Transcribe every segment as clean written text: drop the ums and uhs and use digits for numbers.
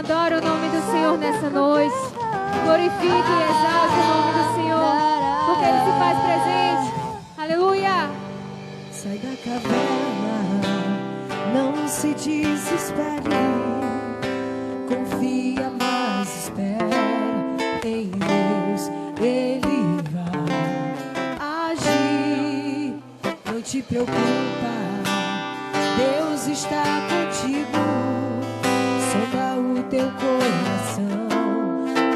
Adore o nome do Senhor nessa noite. Glorifique e exalte o nome do Senhor, porque Ele se faz presente. Aleluia. Sai da caverna, não se desespere. Confia, mas espera em Deus. Ele vai agir. Não te preocupa, Deus está contigo. Sonda o teu coração,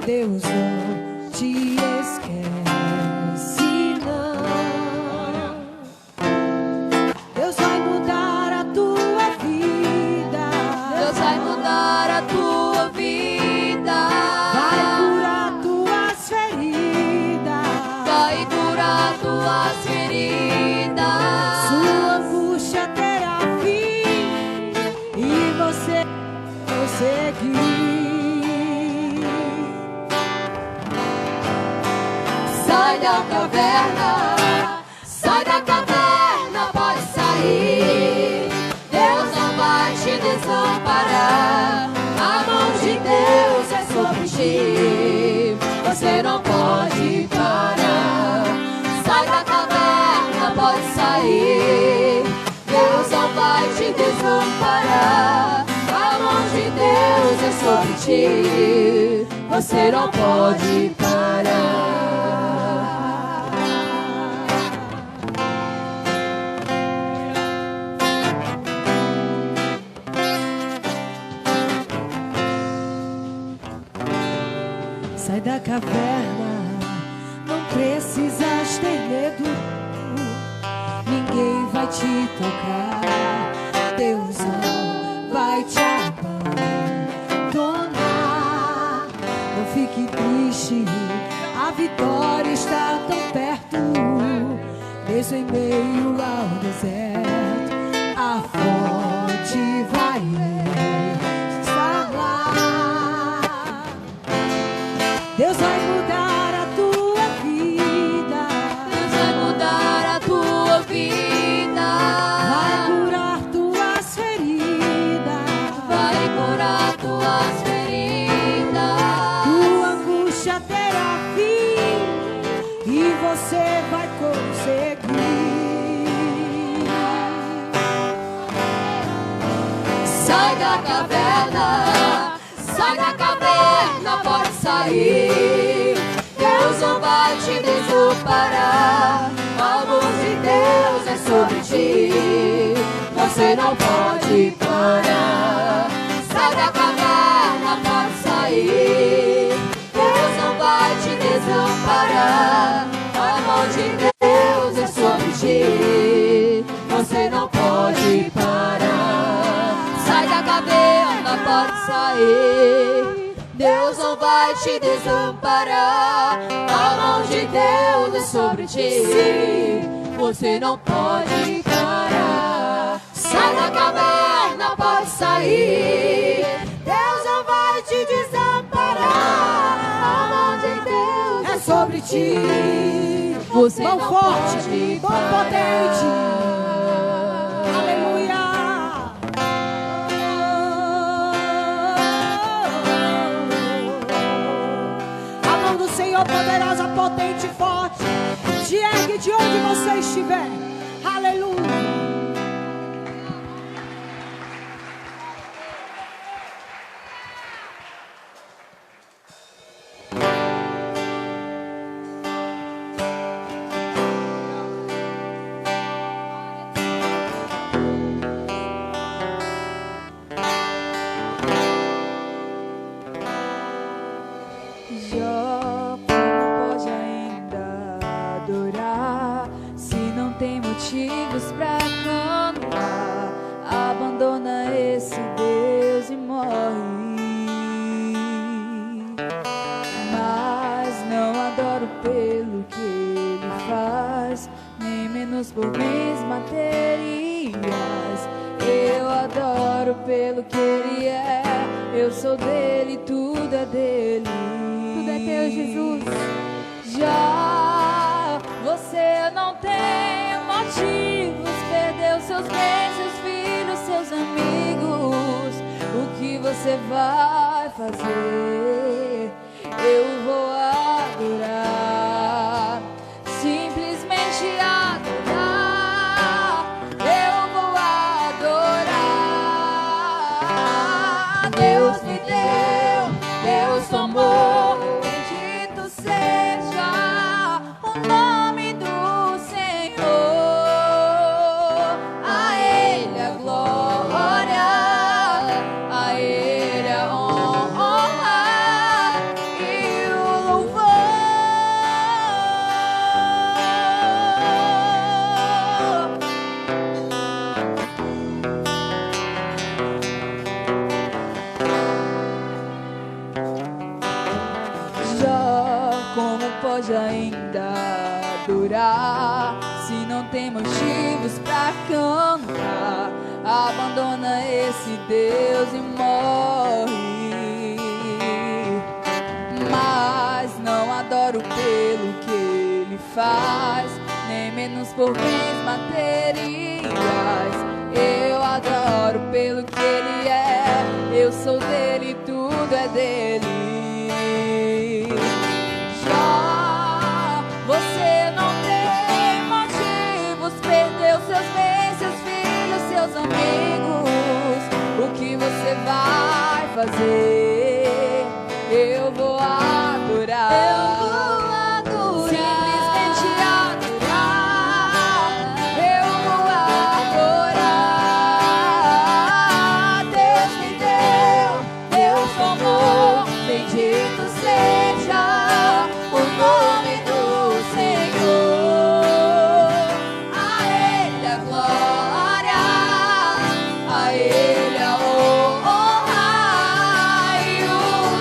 Deus não te esquece, não. Deus vai mudar a tua vida. Deus vai mudar a tua vida. Vai curar tuas feridas. Vai curar tuas feridas. Sua angústia terá fim e você prosseguir. Sai da caverna, sai da caverna, pode sair. Deus não vai te desamparar. A mão de Deus é sobre ti. Você não pode parar. Sai da caverna, pode sair. Deus não vai te desamparar. A mão de Deus é sobre ti. Você não pode parar. Sai da caverna, não precisas ter medo. Ninguém vai te tocar. Deus não vai te abandonar. Não fique triste, a vitória está tão perto. Mesmo em meio ao deserto, a fonte vai estar lá. Deus vai mudar a tua vida. Deus vai mudar a tua vida. Vai curar tuas feridas. Vai curar tuas feridas. Tua angústia terá fim e você vai conseguir. Sai da caverna, sai da caverna, pode sair. Deus não vai te desamparar. A mão de Deus é sobre ti. Você não pode parar. Sai da caverna, pode sair. Deus não vai te desamparar. A mão de Deus é sobre ti. Você não pode parar. Sai da caverna, pode sair. Deus não vai te desamparar. A mão de Deus é sobre ti. Você não pode parar. Sai da caverna, pode sair. Deus não vai te desamparar. A mão de Deus é sobre ti. Você Mão não forte, pode mão parar. potente. Aleluia. A mão do Senhor poderosa, potente e forte te ergue de onde você estiver. Aleluia. Jó não pode ainda adorar se não tem motivos pra cantar. Abandona esse Deus e morre. Mas não adoro pelo que ele faz, nem menos por bens materiais. Eu adoro pelo que ele é. Eu sou dele, tudo é dele. Tudo é teu, Jesus. Já você não tem motivos, perdeu seus bens, seus filhos, seus amigos. O que você vai fazer, eu vou adorar, simplesmente adorar, eu vou adorar. Deus me deu, Deus tomou, bendito seja o nome do Senhor. A Ele a glória, a Ele a honra e o louvor. Já como pode ainda adorar se não tem motivos pra cantar? Abandona esse Deus e morre. Mas não adoro pelo que Ele faz, nem menos por bens materiais. Eu adoro pelo que Ele é, eu sou dele, tudo é dele. Já você não tem motivos, perdeu seus bens, seus filhos, seus amigos. O que você vai fazer? Eu vou adorar. Eu vou adorar. Simplesmente adorar. Eu vou adorar. Deus me deu, Deus tomou, bendito seja o nome do Senhor. A Ele a glória, a Ele a honra e o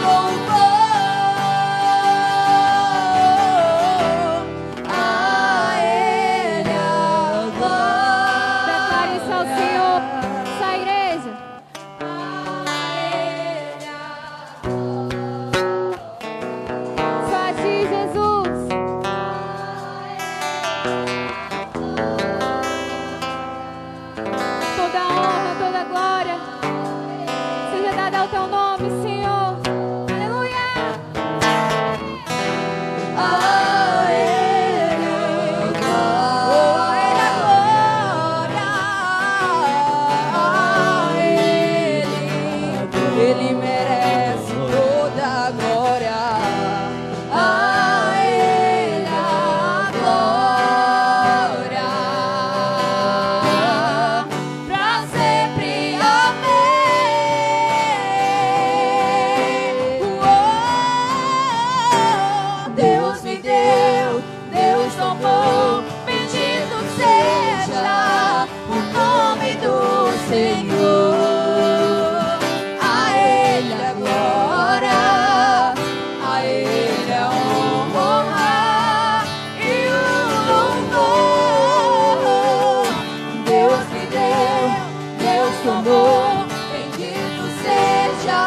louvor. A Ele a glória. Declare isso ao Senhor, essa igreja. Só a ti, Jesus. Toda honra, toda glória seja dada ao teu nome, Senhor. Aleluia. A Ele a glória, Ele merece toda a glória. A Ele a glória, pra sempre. Amém. Deus me deu, Deus tomou, bendito seja o nome do Senhor. A Ele a glória, a Ele a honra e o louvor. Deus me deu, Deus tomou, bendito seja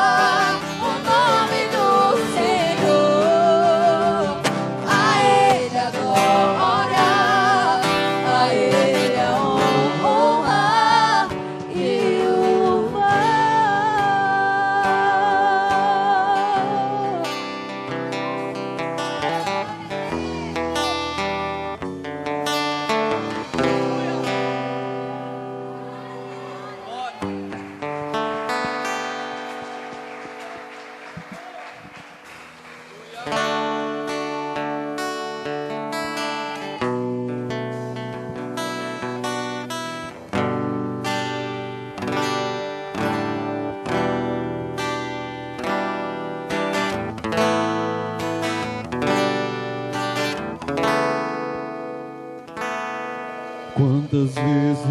o nome do Senhor. A Ele a glória, a Ele a honra e o louvor. Quantas vezes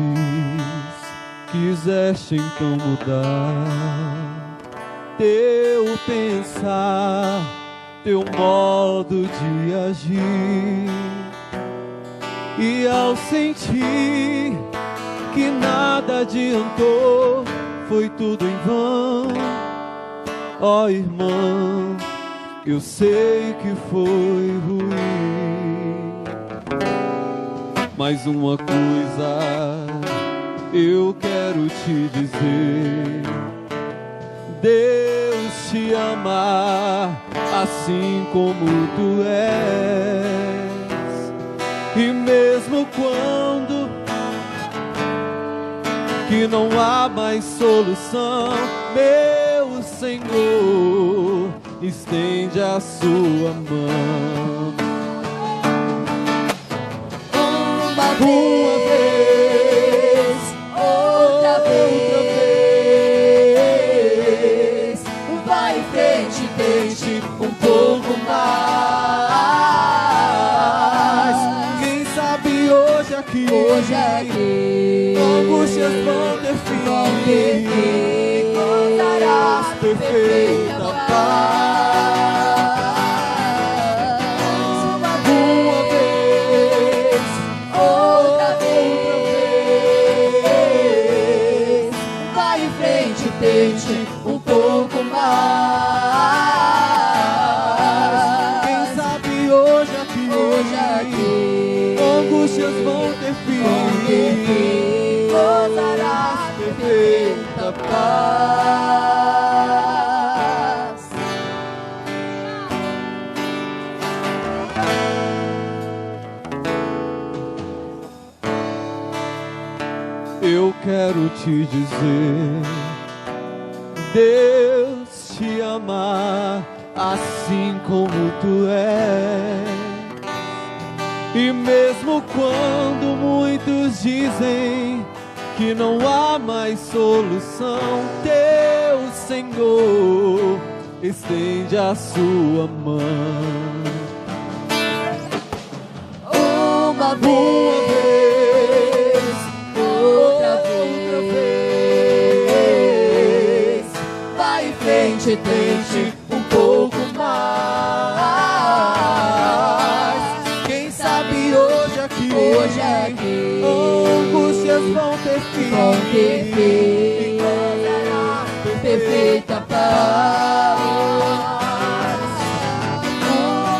quiseste então mudar teu pensar, teu modo de agir, e ao sentir que nada adiantou, foi tudo em vão. Ó irmão, eu sei que foi ruim, mas uma coisa eu quero te dizer: Deus te ama assim como tu és. E mesmo quando que não há mais solução, meu Senhor estende a sua mão. Uma vez, outra vez, vai em frente, tente um pouco mais. Quem sabe hoje aqui, angústias vão ter fim, encontrarás perfeita paz. Uma vez, outra vez, vai em frente, tente um pouco mais. quem sabe hoje aqui, angústias vão ter fim, gozarás perfeita paz. Eu quero te dizer, Deus te ama assim como tu és. E mesmo quando muitos dizem que não há mais solução, teu Senhor estende a sua mão. uma vez, outra vez, vai em frente, tente um pouco mais. Quem sabe hoje aqui, angústias vão ter fim, encontrarás perfeita paz.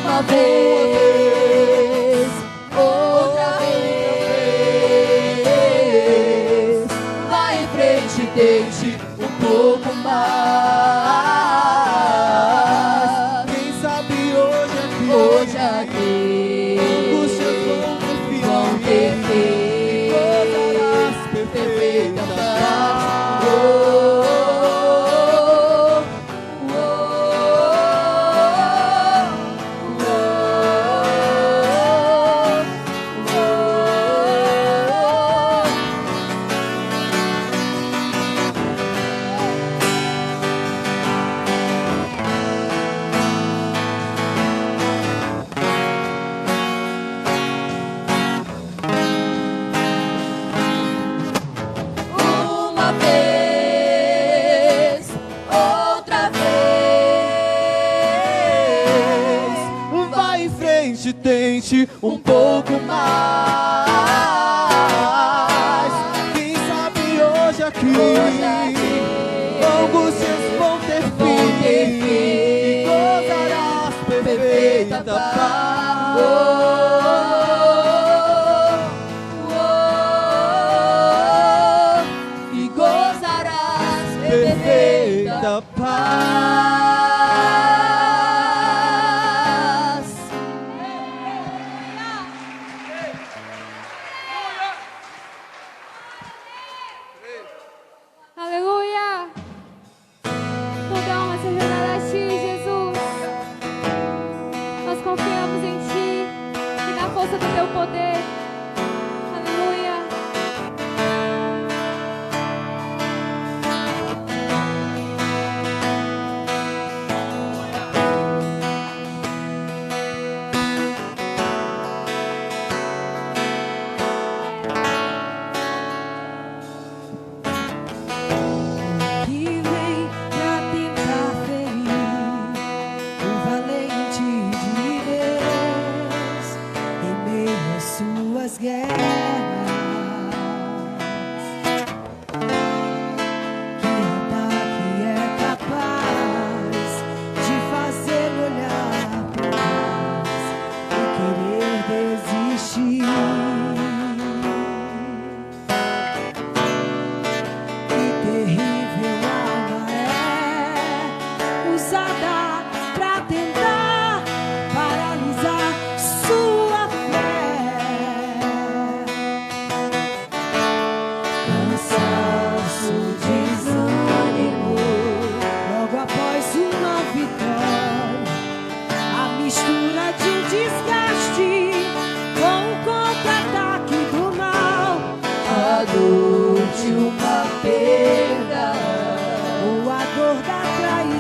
Uma vez, outra vez, vai em frente, tente um pouco mais. quem sabe hoje aqui, angústias vão ter fim, encontrarás perfeita paz. Uma vez, outra vez, Vai em frente, tente um pouco mais. Quem sabe hoje aqui, angústias vão ter fim, e gozarás perfeita paz. E gozarás Perfeita paz. Aleluia! Toda alma seja dada a ti, Jesus. Nós confiamos em ti e na força do teu poder. Aleluia!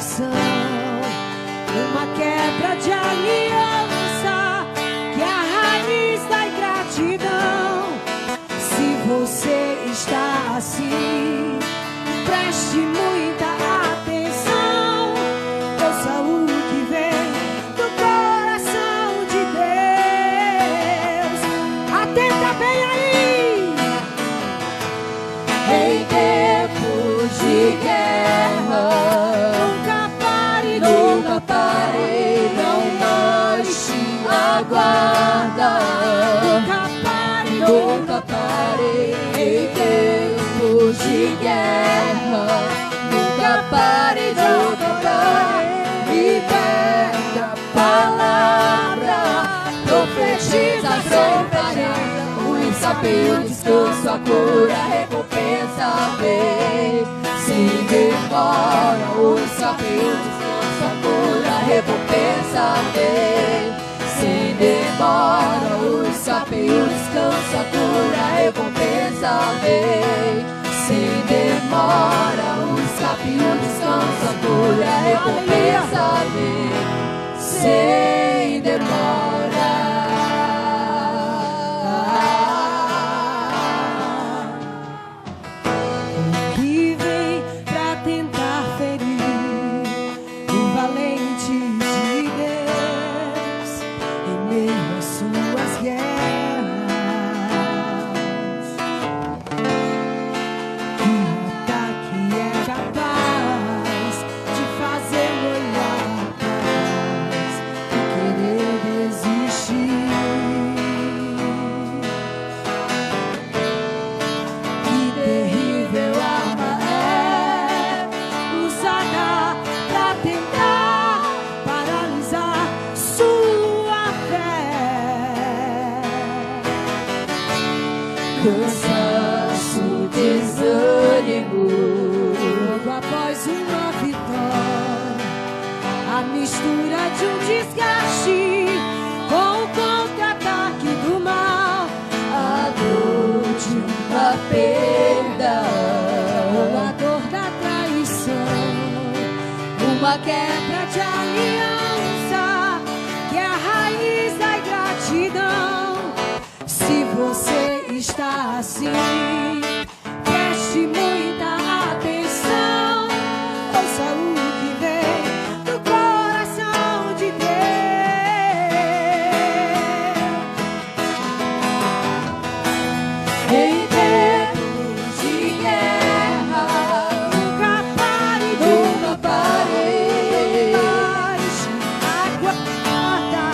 traição, uma quebra de aliança, que é a raiz da ingratidão. Se você está assim, preste muita atenção, ouça o que vem do coração de Deus. Atenta bem aí. Em tempos de guerra, Nunca pare de nunca pare, não baixe a guarda. Nunca pare de Nunca pare em tempos de guerra. Nunca pare de orar. Liberta a palavra. Profetiza sem parar. O insabio, o descanso, a cura, a recompensa vem. Se demora, o insabio, o descanso, a cura, a recompensa vem. Se demora, o insabio, o descanso, a cura, a recompensa vem. Se demora, o insabio, o descanso, a cura, a recompensa vem. Sem demora. que vem pra tentar ferir o valente de Deus em meio às suas guerras. Que ataque é capaz de fazê-lo olhar atrás e querer desistir. Que terrível arma é usada pra tentar paralisar sua fé. Cansaço, desânimo, Logo após uma vitória, a mistura de um desgaste com o contra-ataque do mal, a dor de uma perda, a dor da traição, uma quebra de aliança, que é a raiz da ingratidão. Se você está assim, preste muita atenção, ouça o que vem do coração de Deus. em tempos de guerra, Nunca pare de nunca pare, baixe a guarda,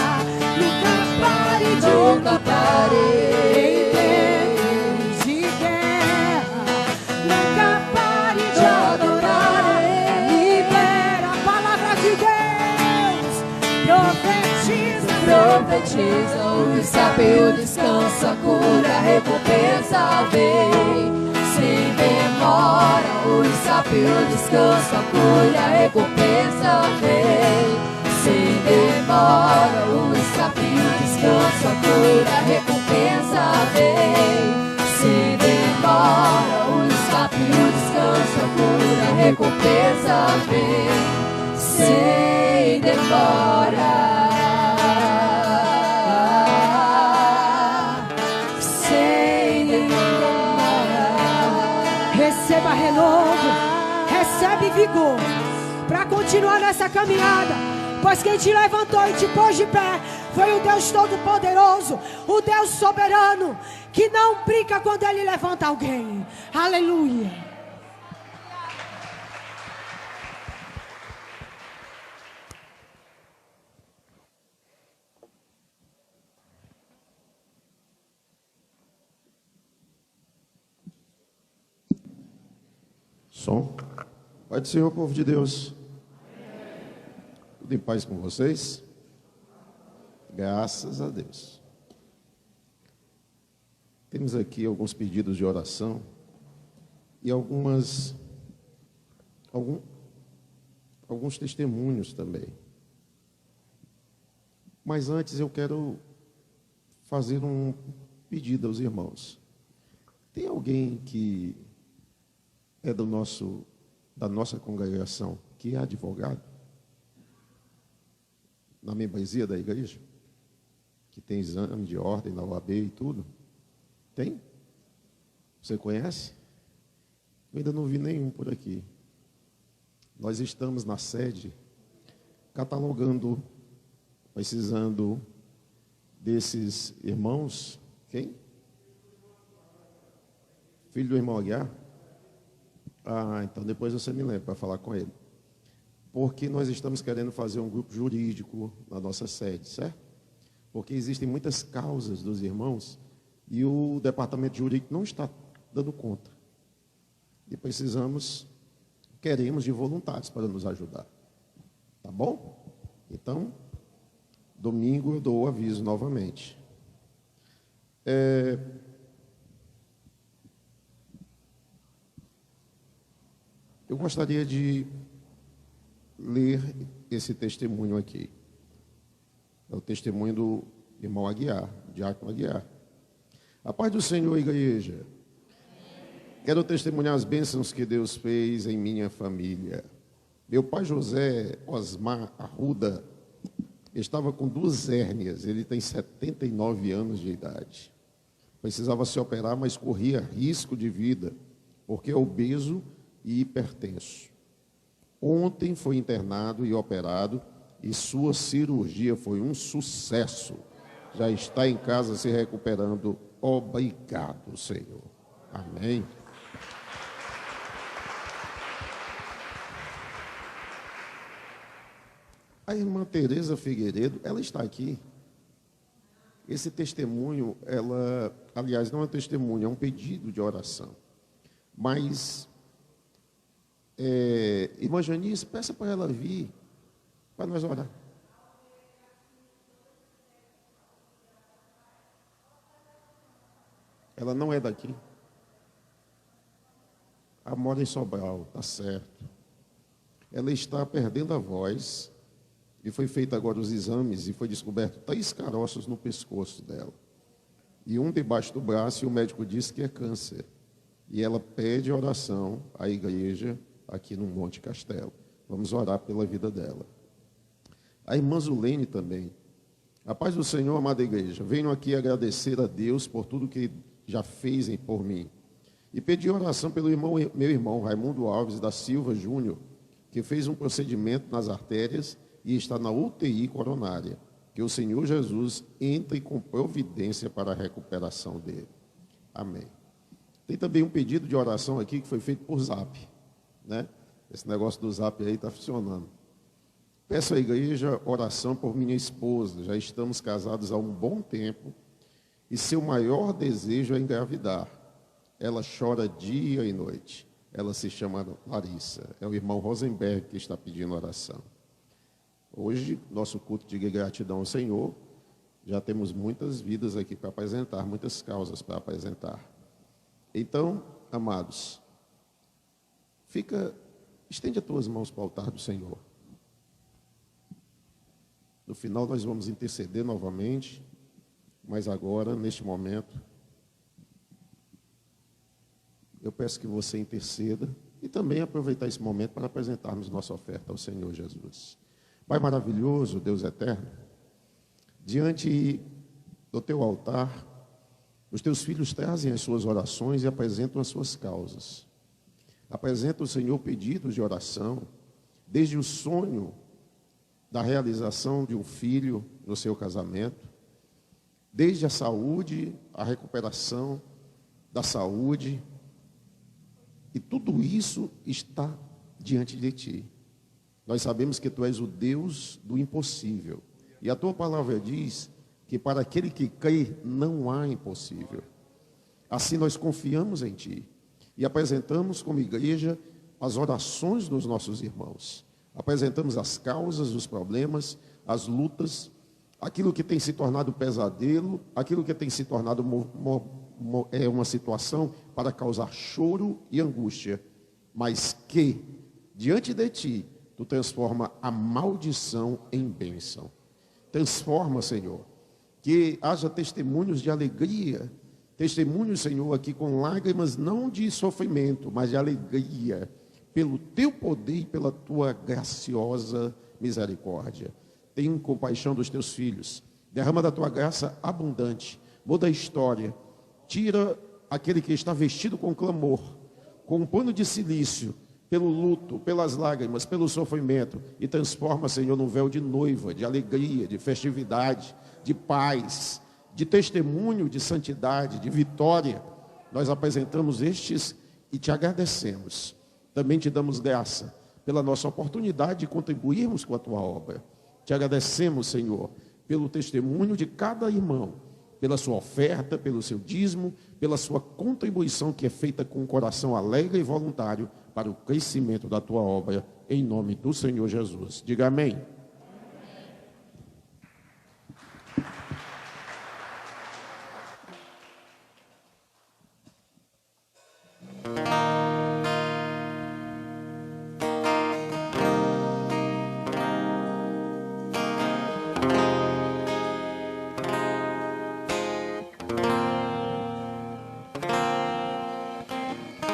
nunca pare de nunca pare. em tempos de guerra, nunca pare de adorar. Libera a palavra de Deus, profetiza, Profetiza o insabio, descanso, a cura, a recompensa vem. Sem demora, o insabio, descanso, a cura, a recompensa vem. Sem demora, o insabio, descanso, a cura, a recompensa vem. Sem demora, o insabio, descanso, a cura, a recompensa vem. Sem demora. Sem demora. receba renovo, recebe vigor para continuar nessa caminhada. Pois quem te levantou e te pôs de pé foi o Deus Todo-Poderoso, o Deus soberano, que não brinca quando Ele levanta alguém. Aleluia. Som. Pai do Senhor, povo de Deus. Tudo em paz com vocês? Graças a Deus. Temos aqui alguns pedidos de oração e alguns testemunhos também. Mas antes eu quero fazer um pedido aos irmãos. Tem alguém que é da nossa congregação que é advogado na membresia da igreja, que tem exame de ordem na OAB e tudo? Tem? Você conhece? Eu ainda não vi nenhum por aqui. Nós estamos na sede catalogando, precisando desses irmãos. Quem? Filho do irmão Aguiar? Ah, então depois você me lembra para falar com ele. Porque nós estamos querendo fazer um grupo jurídico na nossa sede, certo? Porque existem muitas causas dos irmãos e o departamento jurídico não está dando conta. E queremos de voluntários para nos ajudar. Tá bom? Então, domingo eu dou o aviso novamente. Eu gostaria de ler esse testemunho aqui. É o testemunho do irmão Aguiar, Diácono Aguiar. A paz do Senhor, igreja. Quero testemunhar as bênçãos que Deus fez em minha família. Meu pai José Osmar Arruda estava com 2 hérnias. Ele tem 79 anos de idade. Precisava se operar, mas corria risco de vida, porque é obeso e hipertenso. Ontem foi internado e operado, e sua cirurgia foi um sucesso. Já está em casa se recuperando. Obrigado, Senhor. Amém. A irmã Tereza Figueiredo, ela está aqui. Esse testemunho, aliás, não é um testemunho, é um pedido de oração. Mas, irmã Janice, peça para ela vir, para nós orar. Ela não é daqui. Ela mora em Sobral, tá certo. Ela está perdendo a voz. E foi feito agora os exames e foi descoberto 3 caroços no pescoço dela. E um debaixo do braço, e o médico disse que é câncer. E ela pede oração à igreja aqui no Monte Castelo. Vamos orar pela vida dela. A irmã Zulene também. A paz do Senhor, amada igreja. Venho aqui agradecer a Deus por tudo que já fez por mim. E pedir oração pelo meu irmão Raimundo Alves da Silva Júnior, que fez um procedimento nas artérias e está na UTI coronária. Que o Senhor Jesus entre com providência para a recuperação dele. Amém. Tem também um pedido de oração aqui que foi feito por Zap, né? Esse negócio do Zap aí está funcionando. Peço à igreja oração por minha esposa. Já estamos casados há um bom tempo e seu maior desejo é engravidar. Ela chora dia e noite. Ela se chama Larissa. É o irmão Rosenberg que está pedindo oração. Hoje, nosso culto de gratidão ao Senhor, já temos muitas vidas aqui para apresentar, muitas causas para apresentar. Então, amados, estende as tuas mãos para o altar do Senhor. No final nós vamos interceder novamente, mas agora, neste momento, eu peço que você interceda e também aproveitar esse momento para apresentarmos nossa oferta ao Senhor Jesus. Pai maravilhoso, Deus eterno, diante do teu altar, os teus filhos trazem as suas orações e apresentam as suas causas. Apresenta, Senhor, pedidos de oração, desde o sonho da realização de um filho no seu casamento, desde a saúde, a recuperação da saúde, e tudo isso está diante de ti. Nós sabemos que tu és o Deus do impossível. E a tua palavra diz que para aquele que crê não há impossível. Assim nós confiamos em ti e apresentamos como igreja as orações dos nossos irmãos. Apresentamos as causas, os problemas, as lutas, aquilo que tem se tornado pesadelo, aquilo que tem se tornado uma situação para causar choro e angústia, mas que, diante de ti, tu transforma a maldição em bênção. Transforma, Senhor, que haja testemunhos de alegria, testemunhos, Senhor, aqui com lágrimas não de sofrimento, mas de alegria, pelo teu poder e pela tua graciosa misericórdia. Tenha compaixão dos teus filhos, derrama da tua graça abundante, muda a história, tira aquele que está vestido com clamor, com um pano de silício, pelo luto, pelas lágrimas, pelo sofrimento, e transforma, Senhor, num véu de noiva, de alegria, de festividade, de paz, de testemunho, de santidade, de vitória. Nós apresentamos estes e te agradecemos. Também te damos graça pela nossa oportunidade de contribuirmos com a tua obra. Te agradecemos, Senhor, pelo testemunho de cada irmão, pela sua oferta, pelo seu dízimo, pela sua contribuição que é feita com um coração alegre e voluntário para o crescimento da tua obra, em nome do Senhor Jesus. Diga amém.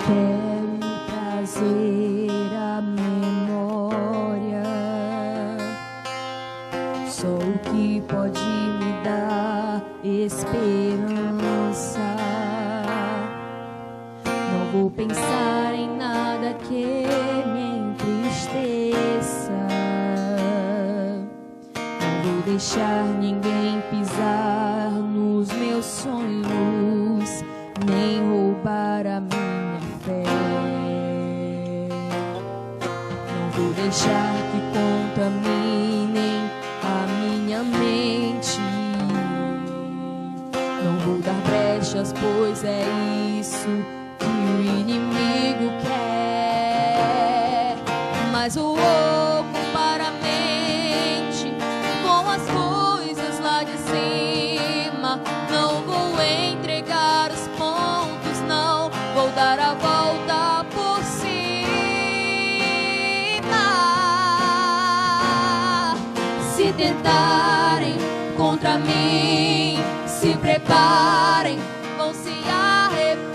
Quero trazer a memória só o que pode me dar esperança. Não vou pensar em nada que me entristeça. Não vou deixar ninguém pisar nos meus sonhos, nem roubar a minha fé. Não vou deixar que contaminem a minha mente. Não vou dar brechas, pois é isso que o inimigo quer. Mas vou ocupar a mente com as coisas lá de cima. Não vou entregar os pontos, não vou dar a volta por cima. Se tentarem contra mim, se preparem, vão se arrepender.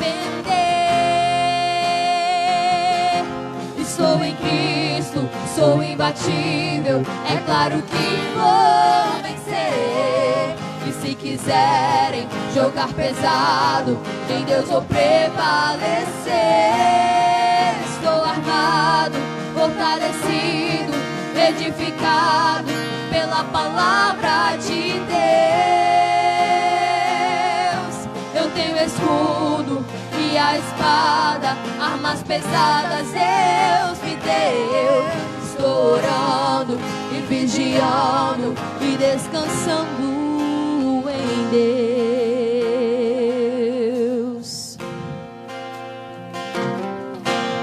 Estou em Cristo, sou imbatível, é claro que vou vencer. E se quiserem jogar pesado, em Deus vou prevalecer. Estou armado, fortalecido, edificado pela palavra de Deus. Eu tenho escudo e a espada, armas pesadas Deus me deu. Estou orando e vigiando e descansando em Deus.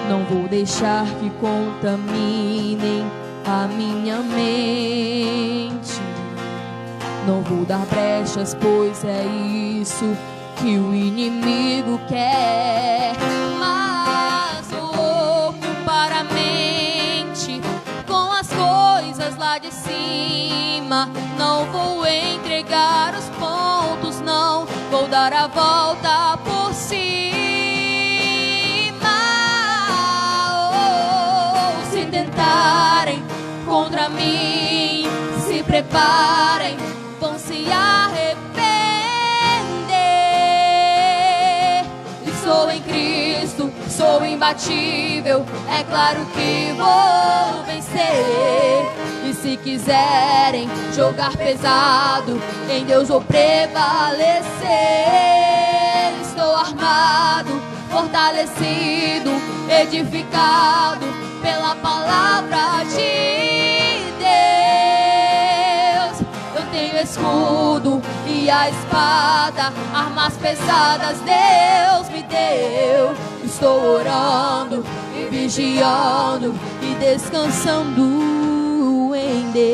Não vou deixar que contaminem a minha mente. Não vou dar brechas, pois é isso que o inimigo quer. Mas vou ocupar a mente com as coisas lá de cima. Não vou entregar os pontos, não vou dar a volta por cima. Se tentarem contra mim, se preparem, vão se arrepender. Estou em Cristo, sou imbatível, é claro que vou vencer. E se quiserem jogar pesado, em Deus vou prevalecer. Estou armado, fortalecido, edificado pela palavra de Deus. Eu tenho escudo e a espada, armas pesadas Deus me deu. Estou orando e vigiando e descansando em Deus.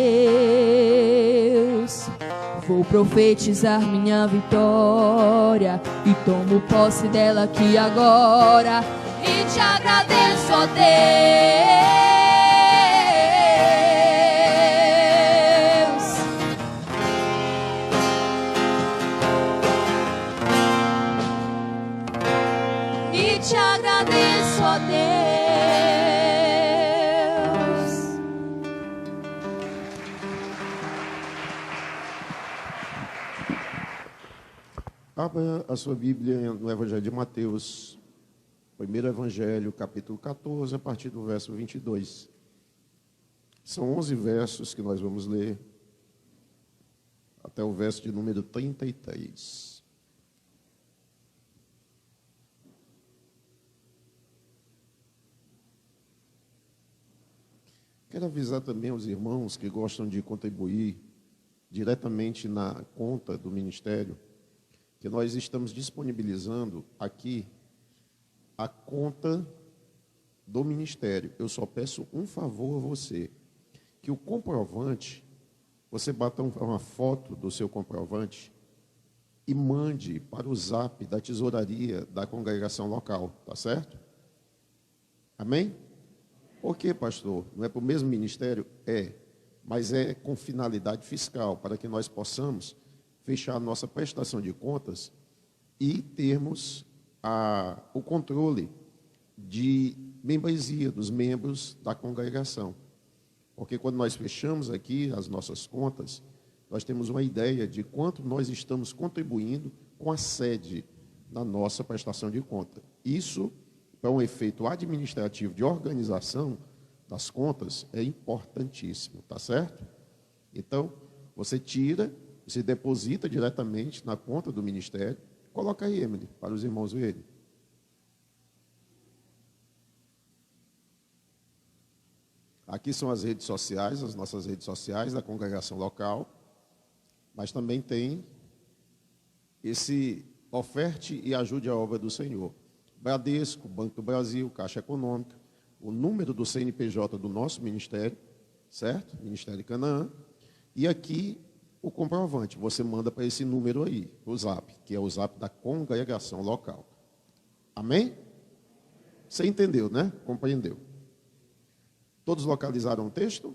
Vou profetizar minha vitória e tomo posse dela aqui agora. E te agradeço, ó Deus. E te agradeço, ó Deus. Abra a sua Bíblia no Evangelho de Mateus, primeiro Evangelho, capítulo 14, a partir do verso 22. São 11 versos que nós vamos ler, até o verso de número 33. Quero avisar também aos irmãos que gostam de contribuir diretamente na conta do ministério, que nós estamos disponibilizando aqui a conta do ministério. Eu só peço um favor a você, que o comprovante, você bata uma foto do seu comprovante e mande para o zap da tesouraria da congregação local, tá certo? Amém? Por quê, pastor? Não é para o mesmo ministério? É, mas é com finalidade fiscal, para que nós possamos fechar a nossa prestação de contas e termos o controle de membresia dos membros da congregação. Porque quando nós fechamos aqui as nossas contas, nós temos uma ideia de quanto nós estamos contribuindo com a sede na nossa prestação de conta. Isso, para um efeito administrativo de organização das contas, é importantíssimo, tá certo? Então, você tira, você deposita diretamente na conta do ministério. Coloca aí, Emily, para os irmãos verem. Aqui são as redes sociais, as nossas redes sociais da congregação local, mas também tem esse oferte e ajude a obra do Senhor. Bradesco, Banco do Brasil, Caixa Econômica, o número do CNPJ do nosso ministério, certo? Ministério Canaã. E aqui o comprovante, você manda para esse número aí, o zap, que é o zap da congregação local. Amém? Você entendeu, né? Compreendeu. Todos localizaram o texto?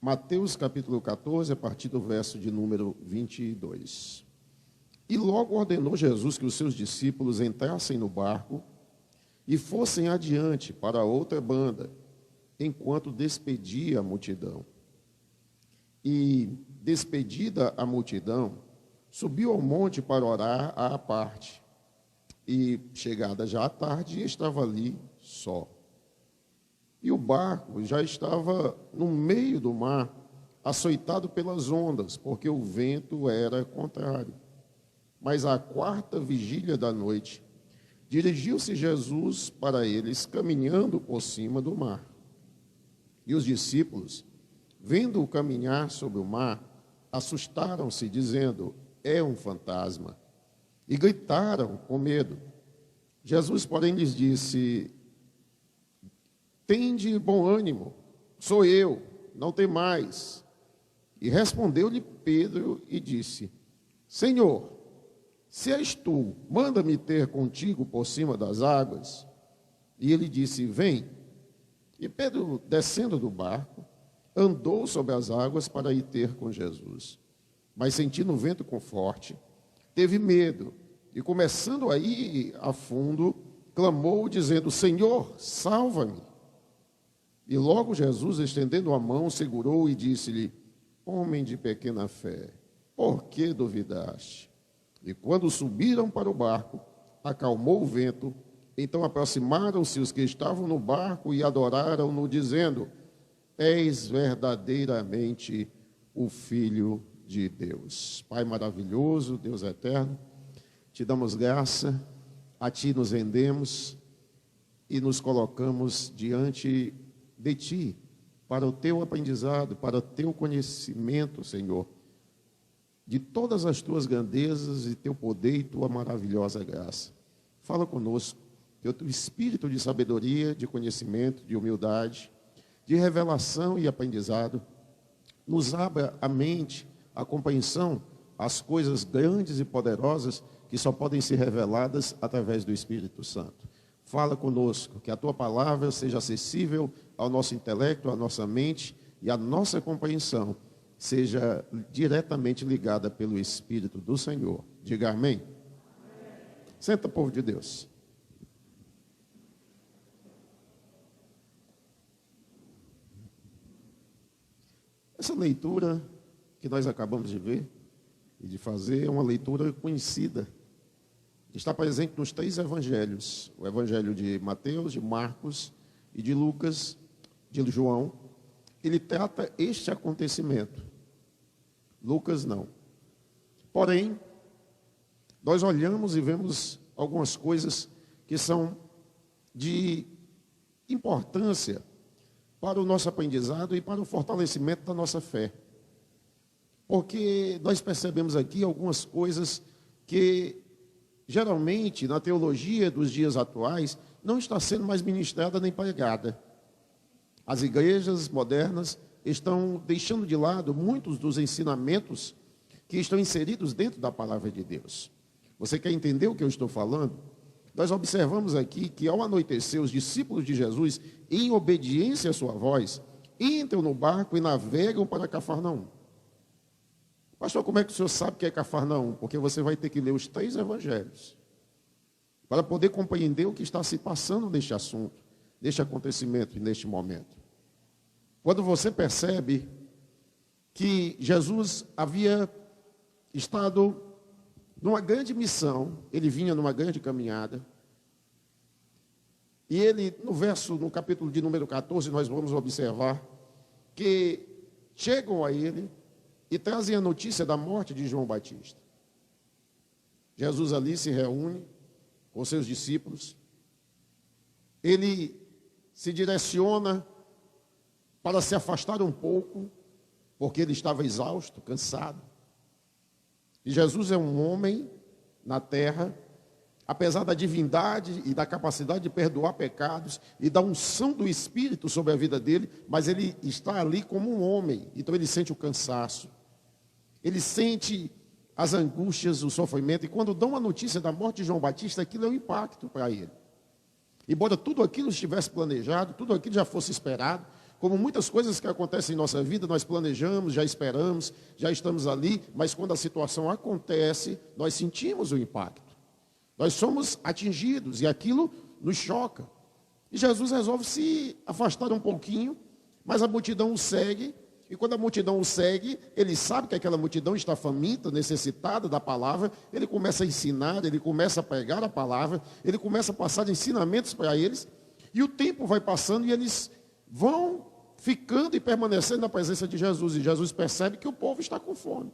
Mateus capítulo 14, a partir do verso de número 22. E logo ordenou Jesus que os seus discípulos entrassem no barco e fossem adiante para outra banda, enquanto despedia a multidão. E, despedida a multidão, subiu ao monte para orar à parte. E, chegada já à tarde, estava ali só. E o barco já estava no meio do mar, açoitado pelas ondas, porque o vento era contrário. Mas à quarta vigília da noite, dirigiu-se Jesus para eles, caminhando por cima do mar. E os discípulos, vendo-o caminhar sobre o mar, assustaram-se, dizendo: é um fantasma. E gritaram com medo. Jesus, porém, lhes disse: tende bom ânimo, sou eu, não temais. E respondeu-lhe Pedro e disse: Senhor, se és tu, manda-me ter contigo por cima das águas. E ele disse: vem. E Pedro, descendo do barco, andou sobre as águas para ir ter com Jesus. Mas sentindo o vento com forte, teve medo, e começando a ir a fundo, clamou, dizendo: Senhor, salva-me. E logo Jesus, estendendo a mão, segurou e disse-lhe: homem de pequena fé, por que duvidaste? E quando subiram para o barco, acalmou o vento. Então aproximaram-se os que estavam no barco e adoraram-no, dizendo: és verdadeiramente o Filho de Deus. Pai maravilhoso, Deus eterno, te damos graça, a ti nos rendemos e nos colocamos diante de ti, para o teu aprendizado, para o teu conhecimento, Senhor, de todas as tuas grandezas e teu poder e tua maravilhosa graça. Fala conosco, que o teu espírito de sabedoria, de conhecimento, de humildade, de revelação e aprendizado, nos abra a mente, a compreensão, as coisas grandes e poderosas que só podem ser reveladas através do Espírito Santo. Fala conosco, que a tua palavra seja acessível ao nosso intelecto, à nossa mente e a nossa compreensão seja diretamente ligada pelo Espírito do Senhor. Diga amém. Amém. Senta, povo de Deus. Essa leitura que nós acabamos de ver e de fazer uma leitura conhecida. Está presente nos 3 evangelhos, o evangelho de Mateus, de Marcos e de Lucas, de João. Ele trata este acontecimento. Lucas não. Porém, nós olhamos e vemos algumas coisas que são de importância para o nosso aprendizado e para o fortalecimento da nossa fé. Porque nós percebemos aqui algumas coisas que, geralmente, na teologia dos dias atuais, não está sendo mais ministrada nem pregada. As igrejas modernas estão deixando de lado muitos dos ensinamentos que estão inseridos dentro da palavra de Deus. Você quer entender o que eu estou falando? Nós observamos aqui que, ao anoitecer, os discípulos de Jesus, em obediência à sua voz, entram no barco e navegam para Cafarnaum. Pastor, como é que o senhor sabe que é Cafarnaum? Porque você vai ter que ler os 3 evangelhos para poder compreender o que está se passando neste assunto, neste acontecimento e neste momento. Quando você percebe que Jesus havia estado numa grande missão, ele vinha numa grande caminhada, e ele, no capítulo de número 14, nós vamos observar que chegam a ele e trazem a notícia da morte de João Batista. Jesus ali se reúne com seus discípulos, ele se direciona para se afastar um pouco, porque ele estava exausto, cansado. E Jesus é um homem na terra, apesar da divindade e da capacidade de perdoar pecados e da unção do Espírito sobre a vida dele, mas ele está ali como um homem, então ele sente o cansaço, ele sente as angústias, o sofrimento, e quando dão a notícia da morte de João Batista, aquilo é um impacto para ele. Embora tudo aquilo estivesse planejado, tudo aquilo já fosse esperado, como muitas coisas que acontecem em nossa vida, nós planejamos, já esperamos, já estamos ali, mas quando a situação acontece, nós sentimos o impacto. Nós somos atingidos e aquilo nos choca. E Jesus resolve se afastar um pouquinho, mas a multidão o segue, e quando a multidão o segue, ele sabe que aquela multidão está faminta, necessitada da palavra, ele começa a ensinar, ele começa a pregar a palavra, ele começa a passar ensinamentos para eles, e o tempo vai passando e eles vão ficando e permanecendo na presença de Jesus, e Jesus percebe que o povo está com fome.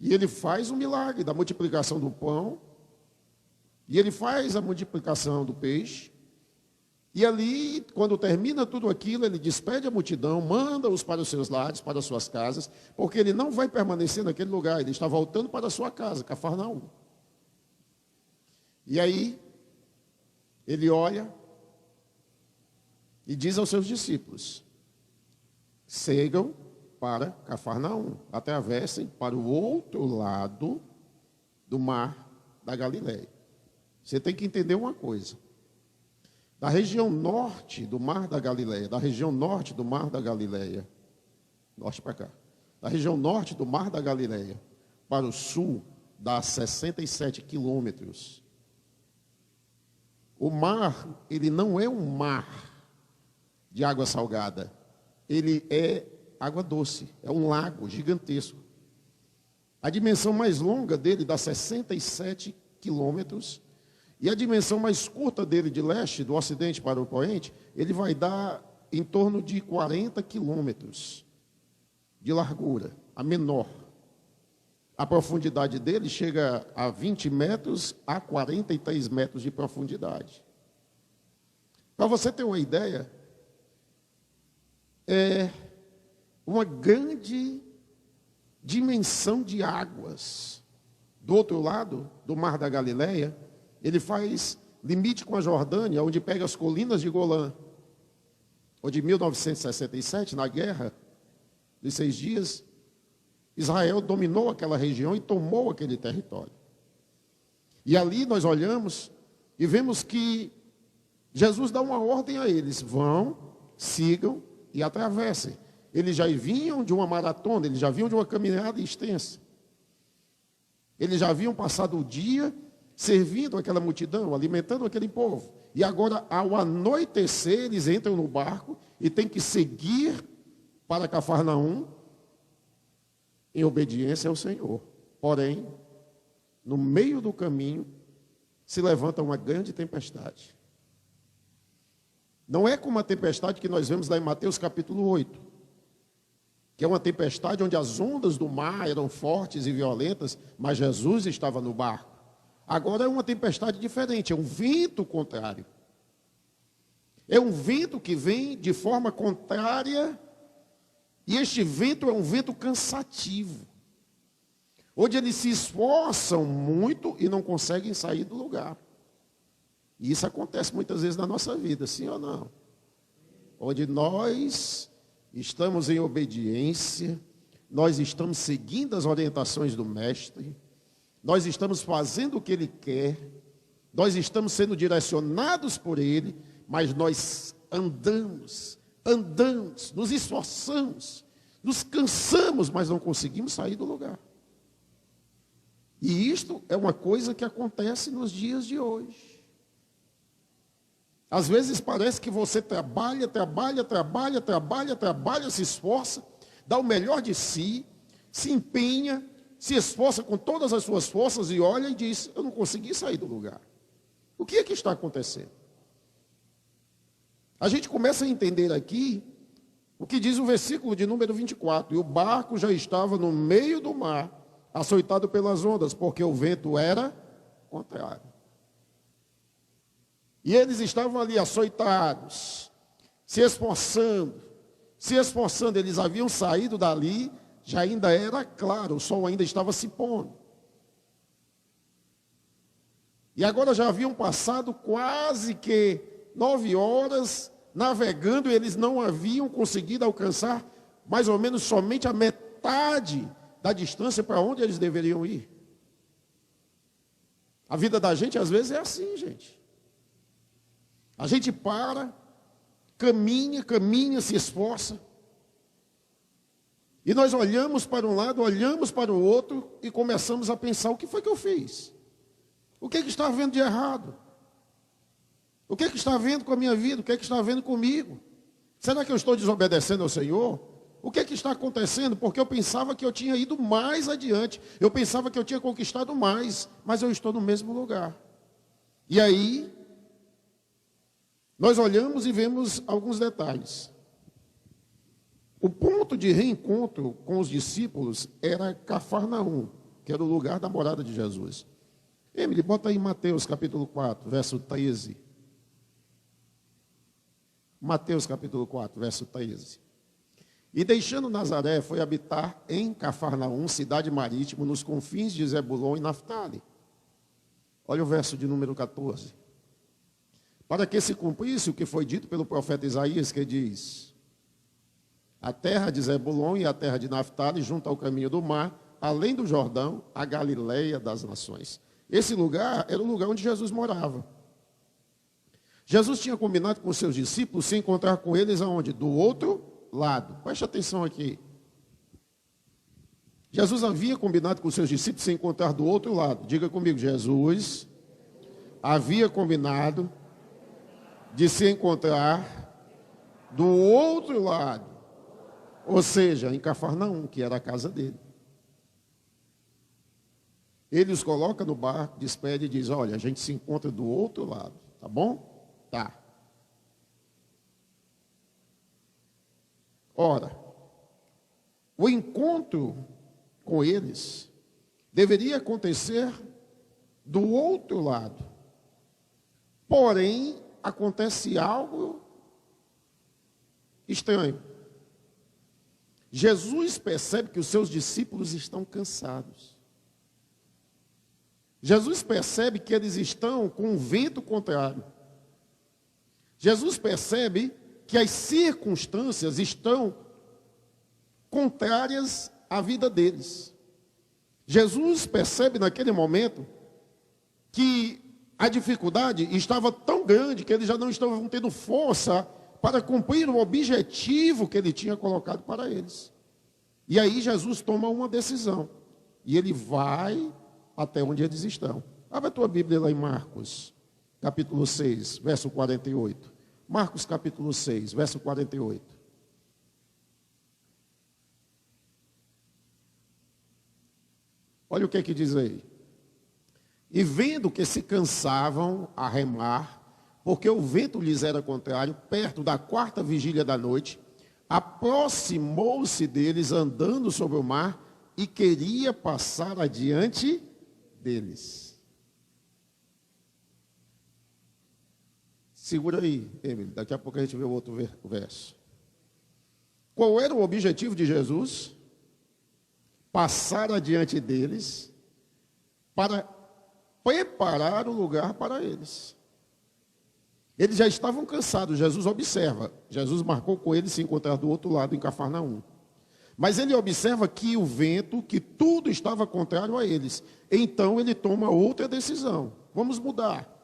E ele faz o milagre da multiplicação do pão, e ele faz a multiplicação do peixe, e ali, quando termina tudo aquilo, ele despede a multidão, manda-os para os seus lares, para as suas casas, porque ele não vai permanecer naquele lugar, ele está voltando para a sua casa, Cafarnaum. E aí, ele olha e diz aos seus discípulos: sigam para Cafarnaum, atravessem para o outro lado do mar da Galileia. Você tem que entender uma coisa. Da região norte do mar da Galileia, norte para cá, da região norte do mar da Galileia para o sul, dá 67 quilômetros. O mar, ele não é um mar de água salgada, ele é água doce, é um lago gigantesco. A dimensão mais longa dele dá 67 quilômetros, e a dimensão mais curta dele, de leste, do ocidente para o oriente, ele vai dar em torno de 40 quilômetros de largura, a menor. A profundidade dele chega a 20 metros a 43 metros de profundidade. Para você ter uma ideia, é uma grande dimensão de águas. Do outro lado do Mar da Galileia, ele faz limite com a Jordânia, onde pega as colinas de Golã, onde em 1967, na guerra de 6 dias, Israel dominou aquela região e tomou aquele território. E ali nós olhamos e vemos que Jesus dá uma ordem a eles: vão, sigam e atravessem. Eles já vinham de uma maratona, eles já vinham de uma caminhada extensa. Eles já haviam passado o dia servindo aquela multidão, alimentando aquele povo. E agora, ao anoitecer, eles entram no barco e têm que seguir para Cafarnaum. em obediência ao Senhor. Porém, no meio do caminho, se levanta uma grande tempestade. Não é como a tempestade que nós vemos lá em Mateus capítulo 8, que é uma tempestade onde as ondas do mar eram fortes e violentas, mas Jesus estava no barco. Agora é uma tempestade diferente, é um vento contrário. É um vento que vem de forma contrária, e este vento é um vento cansativo, onde eles se esforçam muito e não conseguem sair do lugar. E isso acontece muitas vezes na nossa vida, sim ou não? Onde nós estamos em obediência, nós estamos seguindo as orientações do Mestre, nós estamos fazendo o que Ele quer, nós estamos sendo direcionados por Ele, mas nós andamos, nos esforçamos, nos cansamos, mas não conseguimos sair do lugar. E isto é uma coisa que acontece nos dias de hoje. Às vezes parece que você trabalha, se esforça, dá o melhor de si, se empenha, se esforça com todas as suas forças e olha e diz, eu não consegui sair do lugar. O que é que está acontecendo? A gente começa a entender aqui o que diz o versículo de número 24. E o barco já estava no meio do mar, açoitado pelas ondas, porque o vento era contrário. E eles estavam ali açoitados, se esforçando, eles haviam saído dali, já ainda era claro, o sol ainda estava se pondo. E agora já haviam passado quase que 9 horas navegando, e eles não haviam conseguido alcançar mais ou menos somente a metade da distância para onde eles deveriam ir. A vida da gente às vezes é assim, gente. A gente para, caminha, se esforça. E nós olhamos para um lado, olhamos para o outro e começamos a pensar, o que foi que eu fiz? O que é que está havendo de errado? O que é que está havendo com a minha vida? O que é que está havendo comigo? Será que eu estou desobedecendo ao Senhor? O que é que está acontecendo? Porque eu pensava que eu tinha ido mais adiante. Eu pensava que eu tinha conquistado mais, mas eu estou no mesmo lugar. E aí, nós olhamos e vemos alguns detalhes. O ponto de reencontro com os discípulos era Cafarnaum, que era o lugar da morada de Jesus. Emily, bota aí Mateus capítulo 4, verso 13. Mateus capítulo 4, verso 13. E deixando Nazaré, foi habitar em Cafarnaum, cidade marítima, nos confins de Zebulon e Naftali. Olha o verso de número 14. Para que se cumprisse o que foi dito pelo profeta Isaías, que diz: a terra de Zebulon e a terra de Naftali, junto ao caminho do mar, além do Jordão, a Galileia das nações. Esse lugar era o lugar onde Jesus morava. Jesus tinha combinado com os seus discípulos se encontrar com eles aonde? Do outro lado. Preste atenção aqui. Jesus havia combinado com os seus discípulos se encontrar do outro lado. Diga comigo, Jesus havia combinado de se encontrar do outro lado. Ou seja, em Cafarnaum, que era a casa dele. Ele os coloca no barco, despede e diz, olha, a gente se encontra do outro lado, tá bom? Tá. Ora, o encontro com eles deveria acontecer do outro lado. Porém, acontece algo estranho. Jesus percebe que os seus discípulos estão cansados. Jesus percebe que eles estão com um vento contrário. Jesus percebe que as circunstâncias estão contrárias à vida deles. Jesus percebe naquele momento que a dificuldade estava tão grande que eles já não estavam tendo força para cumprir o objetivo que ele tinha colocado para eles. E aí Jesus toma uma decisão. E ele vai até onde eles estão. Abra a tua Bíblia lá em Marcos, capítulo 6, verso 48. Marcos, capítulo 6, verso 48. Olha o que é que diz aí. E vendo que se cansavam a remar, porque o vento lhes era contrário, perto da 4ª vigília da noite, aproximou-se deles andando sobre o mar e queria passar adiante deles. Segura aí, Emily, daqui a pouco a gente vê o outro verso. Qual era o objetivo de Jesus? Passar adiante deles para preparar o lugar para eles. Eles já estavam cansados, Jesus observa. Jesus marcou com eles se encontrar do outro lado, em Cafarnaum. Mas ele observa que o vento, que tudo estava contrário a eles. Então ele toma outra decisão. Vamos mudar.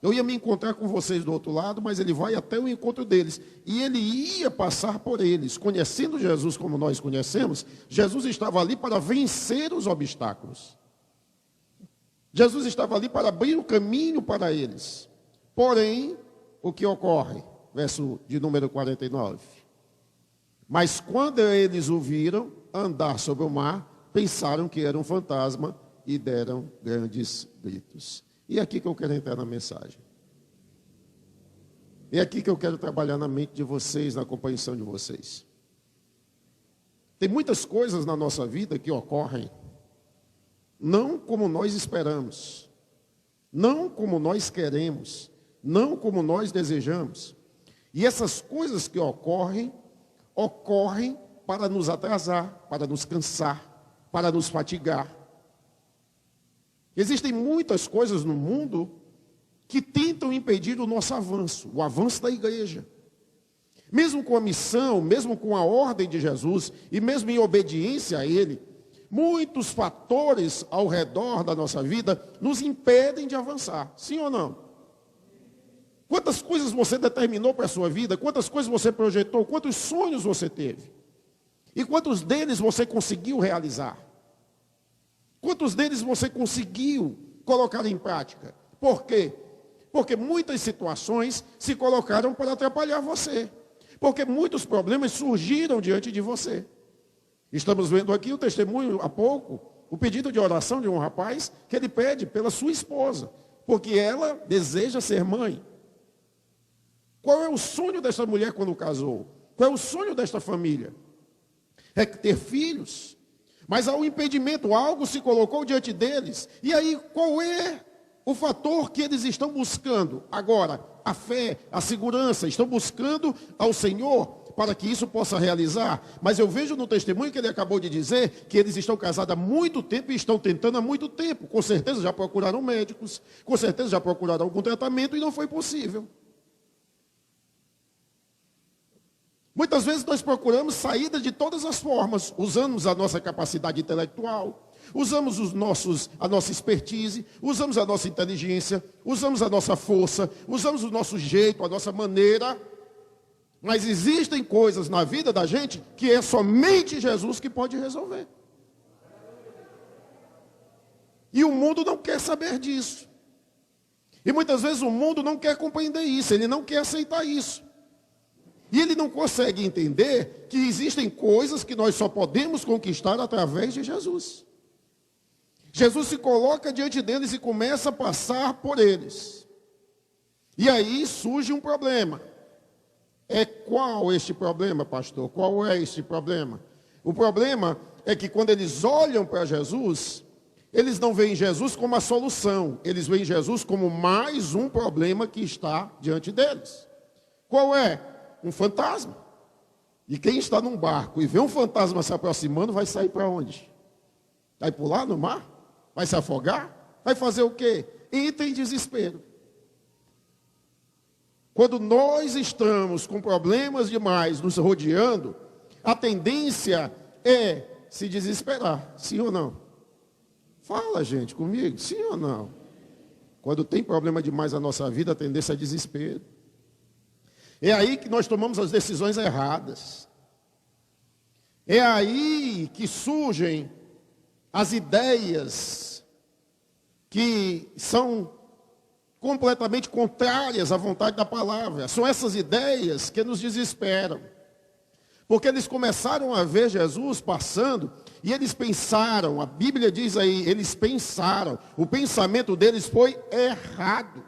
Eu ia me encontrar com vocês do outro lado, mas ele vai até o encontro deles. E ele ia passar por eles. Conhecendo Jesus como nós conhecemos, Jesus estava ali para vencer os obstáculos. Jesus estava ali para abrir o caminho para eles. Porém, o que ocorre? Verso de número 49. Mas quando eles o viram andar sobre o mar, pensaram que era um fantasma e deram grandes gritos. E é aqui que eu quero entrar na mensagem. É aqui que eu quero trabalhar na mente de vocês, na compreensão de vocês. Tem muitas coisas na nossa vida que ocorrem não como nós esperamos, não como nós queremos, não como nós desejamos. E essas coisas que ocorrem para nos atrasar, para nos cansar, para nos fatigar. Existem muitas coisas no mundo que tentam impedir o nosso avanço, o avanço da igreja. Mesmo com a missão, mesmo com a ordem de Jesus, e mesmo em obediência a Ele, muitos fatores ao redor da nossa vida nos impedem de avançar. Sim ou não? Quantas coisas você determinou para a sua vida? Quantas coisas você projetou? Quantos sonhos você teve? E quantos deles você conseguiu realizar? Quantos deles você conseguiu colocar em prática? Por quê? Porque muitas situações se colocaram para atrapalhar você. Porque muitos problemas surgiram diante de você. Estamos vendo aqui o testemunho há pouco, o pedido de oração de um rapaz que ele pede pela sua esposa, porque ela deseja ser mãe. Qual é o sonho desta mulher quando casou? Qual é o sonho desta família? É ter filhos. Mas há um impedimento, algo se colocou diante deles. E aí, qual é o fator que eles estão buscando? Agora, a fé, a segurança, estão buscando ao Senhor para que isso possa realizar. Mas eu vejo no testemunho que ele acabou de dizer que eles estão casados há muito tempo e estão tentando há muito tempo. Com certeza já procuraram médicos, com certeza já procuraram algum tratamento e não foi possível. Muitas vezes nós procuramos saída de todas as formas, usamos a nossa capacidade intelectual, usamos a nossa expertise, usamos a nossa inteligência, usamos a nossa força, usamos o nosso jeito, a nossa maneira, mas existem coisas na vida da gente que é somente Jesus que pode resolver. E o mundo não quer saber disso. E muitas vezes o mundo não quer compreender isso, ele não quer aceitar isso. E ele não consegue entender que existem coisas que nós só podemos conquistar através de Jesus. Jesus se coloca diante deles e começa a passar por eles. E aí surge um problema. Qual este problema, pastor? Qual é este problema? O problema é que quando eles olham para Jesus, eles não veem Jesus como a solução. Eles veem Jesus como mais um problema que está diante deles. Qual é? Um fantasma. E quem está num barco e vê um fantasma se aproximando, vai sair para onde? Vai pular no mar? Vai se afogar? Vai fazer o quê? Entra em desespero. Quando nós estamos com problemas demais nos rodeando, a tendência é se desesperar. Sim ou não? Fala, gente, comigo. Sim ou não? Quando tem problema demais na nossa vida, a tendência é desespero. É aí que nós tomamos as decisões erradas. É aí que surgem as ideias que são completamente contrárias à vontade da palavra. São essas ideias que nos desesperam. Porque eles começaram a ver Jesus passando E eles pensaram, a Bíblia diz aí, eles pensaram, o pensamento deles foi errado.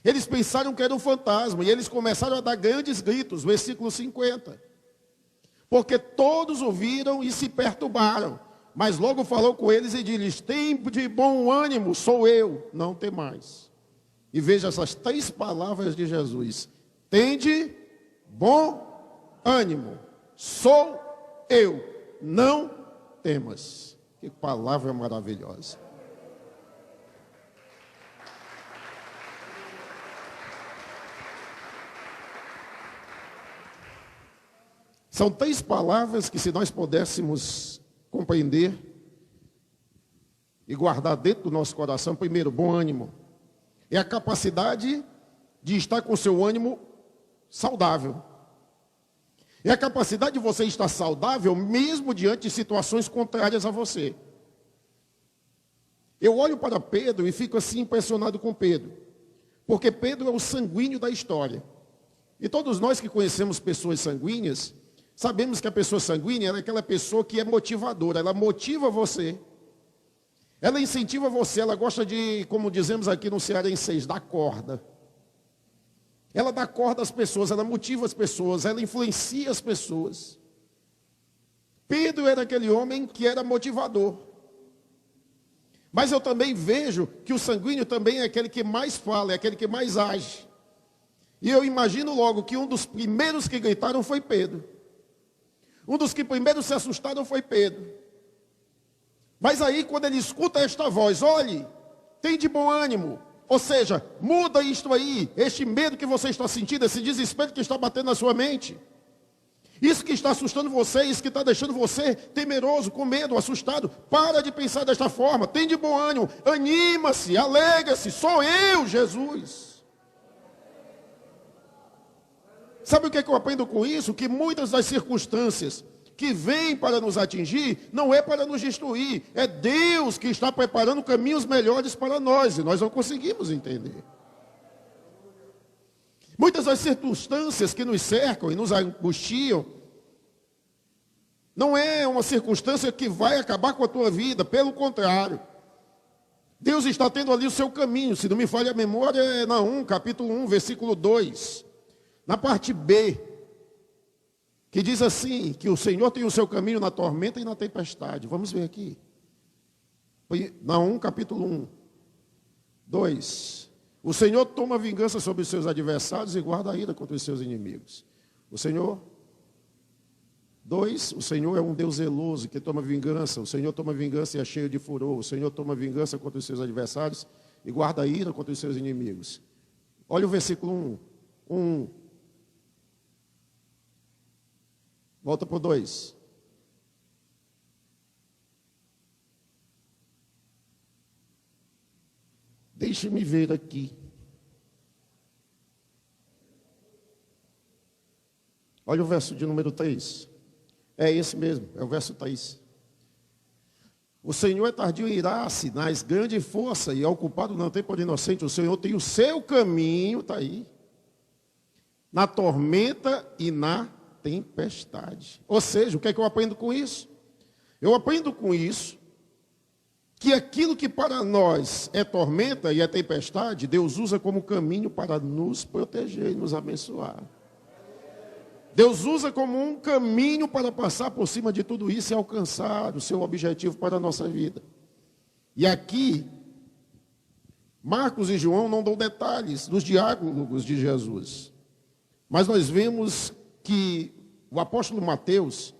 Eles pensaram que era um fantasma, e eles começaram a dar grandes gritos, versículo 50. Porque todos ouviram e se perturbaram, mas logo falou com eles e disse: tem de bom ânimo, sou eu, não tem mais. E veja essas 3 palavras de Jesus: tem de bom ânimo, sou eu, não temas. Que palavra maravilhosa. São 3 palavras que, se nós pudéssemos compreender e guardar dentro do nosso coração: primeiro, bom ânimo. É a capacidade de estar com o seu ânimo saudável. É a capacidade de você estar saudável mesmo diante de situações contrárias a você. Eu olho para Pedro e fico assim impressionado com Pedro, porque Pedro é o sanguíneo da história. E todos nós que conhecemos pessoas sanguíneas, sabemos que a pessoa sanguínea é aquela pessoa que é motivadora, ela motiva você, ela incentiva você, ela gosta de, como dizemos aqui no cearense, dar corda. Ela dá corda às pessoas, ela motiva as pessoas, ela influencia as pessoas. Pedro era aquele homem que era motivador. Mas eu também vejo que o sanguíneo também é aquele que mais fala, é aquele que mais age. E eu imagino logo que um dos primeiros que gritaram foi Pedro. Um dos que primeiro se assustaram foi Pedro. Mas aí, quando ele escuta esta voz: olhe, tem de bom ânimo. Ou seja, muda isto aí, este medo que você está sentindo, esse desespero que está batendo na sua mente. Isso que está assustando você, isso que está deixando você temeroso, com medo, assustado. Para de pensar desta forma, tem de bom ânimo, anima-se, alegra-se, sou eu, Jesus. Sabe o que eu aprendo com isso? Que muitas das circunstâncias que vêm para nos atingir, não é para nos destruir. É Deus que está preparando caminhos melhores para nós, e nós não conseguimos entender. Muitas das circunstâncias que nos cercam e nos angustiam, não é uma circunstância que vai acabar com a tua vida, pelo contrário. Deus está tendo ali o seu caminho, se não me falha a memória, é Naum, capítulo 1, versículo 2. Na parte B, que diz assim, que o Senhor tem o seu caminho na tormenta e na tempestade. Vamos ver aqui. Naum, capítulo 1, 2. O Senhor toma vingança sobre os seus adversários e guarda a ira contra os seus inimigos. O Senhor, 2, o Senhor é um Deus zeloso que toma vingança. O Senhor toma vingança e é cheio de furor. O Senhor toma vingança contra os seus adversários e guarda a ira contra os seus inimigos. Olha o versículo 1. Volta para o 2. Deixe-me ver aqui. Olha o verso de número 3. É esse mesmo, é o verso 3. O Senhor é tardio em irar-se, nas grande força, e ao culpado não tem por inocente. O Senhor tem o seu caminho, está aí, na tormenta e na tempestade. Ou seja, o que é que eu aprendo com isso? Eu aprendo com isso que aquilo que para nós é tormenta e é tempestade, Deus usa como caminho para nos proteger e nos abençoar. Deus usa como um caminho para passar por cima de tudo isso e alcançar o seu objetivo para a nossa vida. E aqui, Marcos e João não dão detalhes dos diálogos de Jesus. Mas nós vemos que o apóstolo Mateus,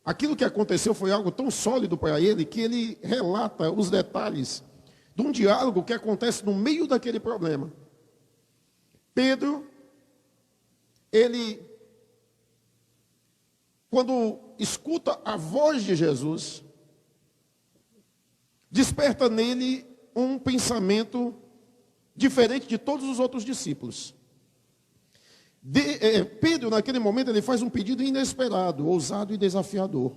aquilo que aconteceu foi algo tão sólido para ele, que ele relata os detalhes de um diálogo que acontece no meio daquele problema. Pedro, ele, quando escuta a voz de Jesus, desperta nele um pensamento diferente de todos os outros discípulos. Pedro, naquele momento, ele faz um pedido inesperado, ousado e desafiador.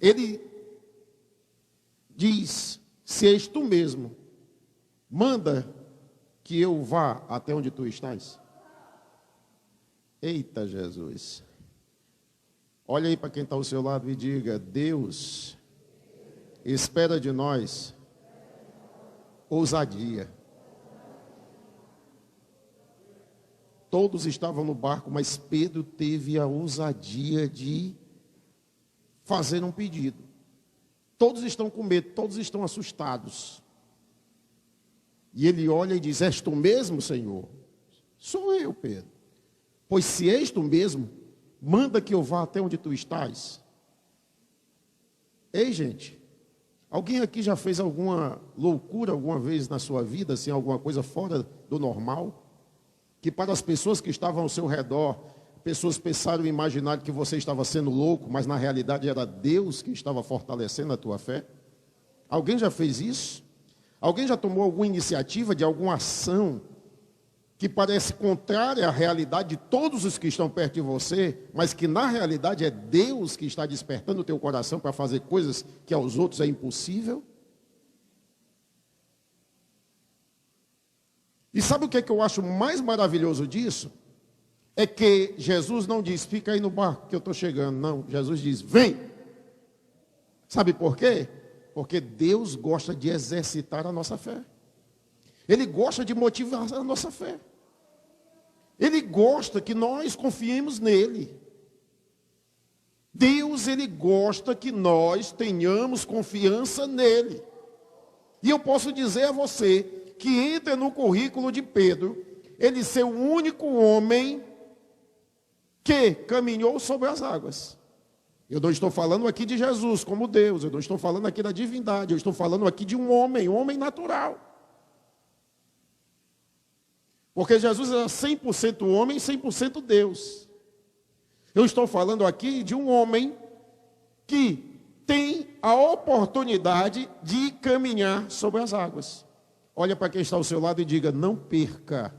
Ele diz: se és tu mesmo, manda que eu vá até onde tu estás. Eita Jesus! Olha aí para quem está ao seu lado e diga: Deus espera de nós ousadia. Todos estavam no barco, mas Pedro teve a ousadia de fazer um pedido. Todos estão com medo, todos estão assustados. E ele olha e diz: és tu mesmo, Senhor? Sou eu, Pedro. Pois se és tu mesmo, manda que eu vá até onde tu estás. Ei, gente, alguém aqui já fez alguma loucura alguma vez na sua vida, assim, alguma coisa fora do normal? Que para as pessoas que estavam ao seu redor, pessoas pensaram e imaginaram que você estava sendo louco, mas na realidade era Deus que estava fortalecendo a tua fé? Alguém já fez isso? Alguém já tomou alguma iniciativa de alguma ação que parece contrária à realidade de todos os que estão perto de você, mas que na realidade é Deus que está despertando o teu coração para fazer coisas que aos outros é impossível? E sabe o que é que eu acho mais maravilhoso disso? É que Jesus não diz: fica aí no barco que eu estou chegando. Não, Jesus diz: vem. Sabe por quê? Porque Deus gosta de exercitar a nossa fé. Ele gosta de motivar a nossa fé. Ele gosta que nós confiemos nele. Deus, ele gosta que nós tenhamos confiança nele. E eu posso dizer a você que entra no currículo de Pedro, ele ser o único homem que caminhou sobre as águas. Eu não estou falando aqui de Jesus como Deus, eu não estou falando aqui da divindade, eu estou falando aqui de um homem natural. Porque Jesus era 100% homem e 100% Deus. Eu estou falando aqui de um homem que tem a oportunidade de caminhar sobre as águas. Olha para quem está ao seu lado e diga: não perca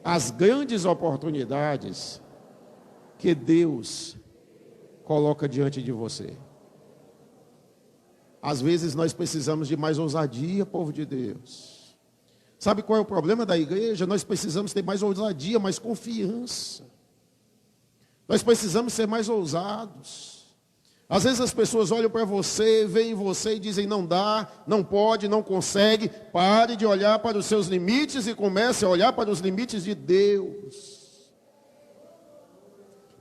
as grandes oportunidades que Deus coloca diante de você. Às vezes nós precisamos de mais ousadia, povo de Deus. Sabe qual é o problema da igreja? Nós precisamos ter mais ousadia, mais confiança. Nós precisamos ser mais ousados. Às vezes as pessoas olham para você, veem você e dizem: não dá, não pode, não consegue. Pare de olhar para os seus limites e comece a olhar para os limites de Deus.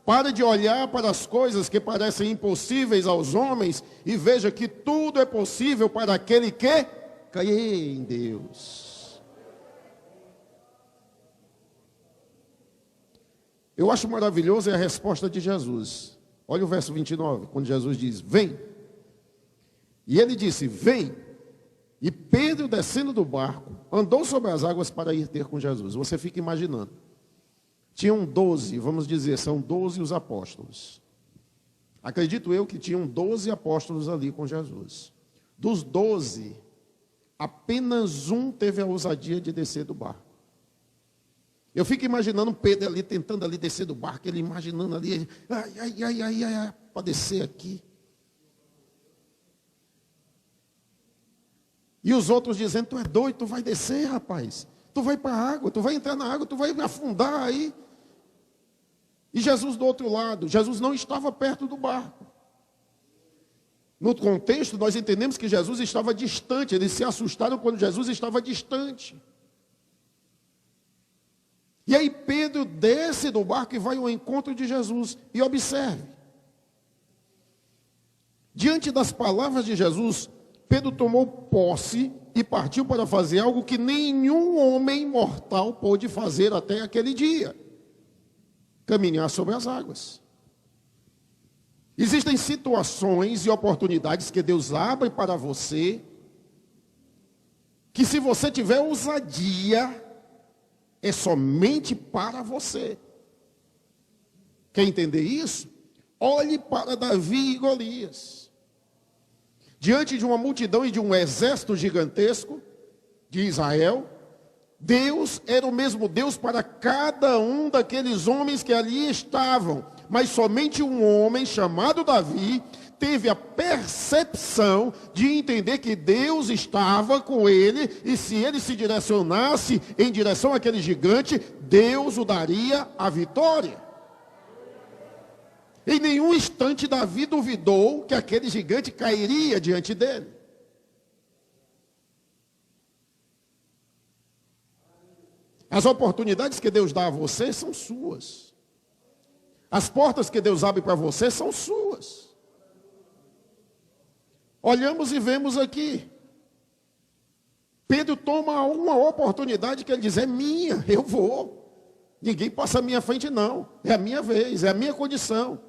Pare de olhar para as coisas que parecem impossíveis aos homens e veja que tudo é possível para aquele que crê em Deus. Eu acho maravilhoso a resposta de Jesus. Olha o verso 29, quando Jesus diz: vem. E ele disse: vem. E Pedro, descendo do barco, andou sobre as águas para ir ter com Jesus. Você fica imaginando. Tinham 12, vamos dizer, são 12 os apóstolos. Acredito eu que tinham 12 apóstolos ali com Jesus. Dos 12, apenas um teve a ousadia de descer do barco. Eu fico imaginando Pedro ali, tentando ali descer do barco, ele imaginando ali, para descer aqui. E os outros dizendo: tu é doido, tu vai descer, rapaz. Tu vai para a água, tu vai entrar na água, tu vai afundar aí. E Jesus do outro lado, Jesus não estava perto do barco. No contexto, nós entendemos que Jesus estava distante, eles se assustaram quando Jesus estava distante. E aí Pedro desce do barco e vai ao encontro de Jesus. E observe. Diante das palavras de Jesus, Pedro tomou posse e partiu para fazer algo que nenhum homem mortal pôde fazer até aquele dia: caminhar sobre as águas. Existem situações e oportunidades que Deus abre para você, que se você tiver ousadia, é somente para você. Quer entender isso? Olhe para Davi e Golias. Diante de uma multidão e de um exército gigantesco de Israel, Deus era o mesmo Deus para cada um daqueles homens que ali estavam. Mas somente um homem chamado Davi teve a percepção de entender que Deus estava com ele, e se ele se direcionasse em direção àquele gigante, Deus o daria a vitória. Em nenhum instante Davi duvidou que aquele gigante cairia diante dele. As oportunidades que Deus dá a você são suas. As portas que Deus abre para você são suas. Olhamos e vemos aqui. Pedro toma uma oportunidade que ele diz, é minha, eu vou. Ninguém passa à minha frente não. É a minha vez, é a minha condição.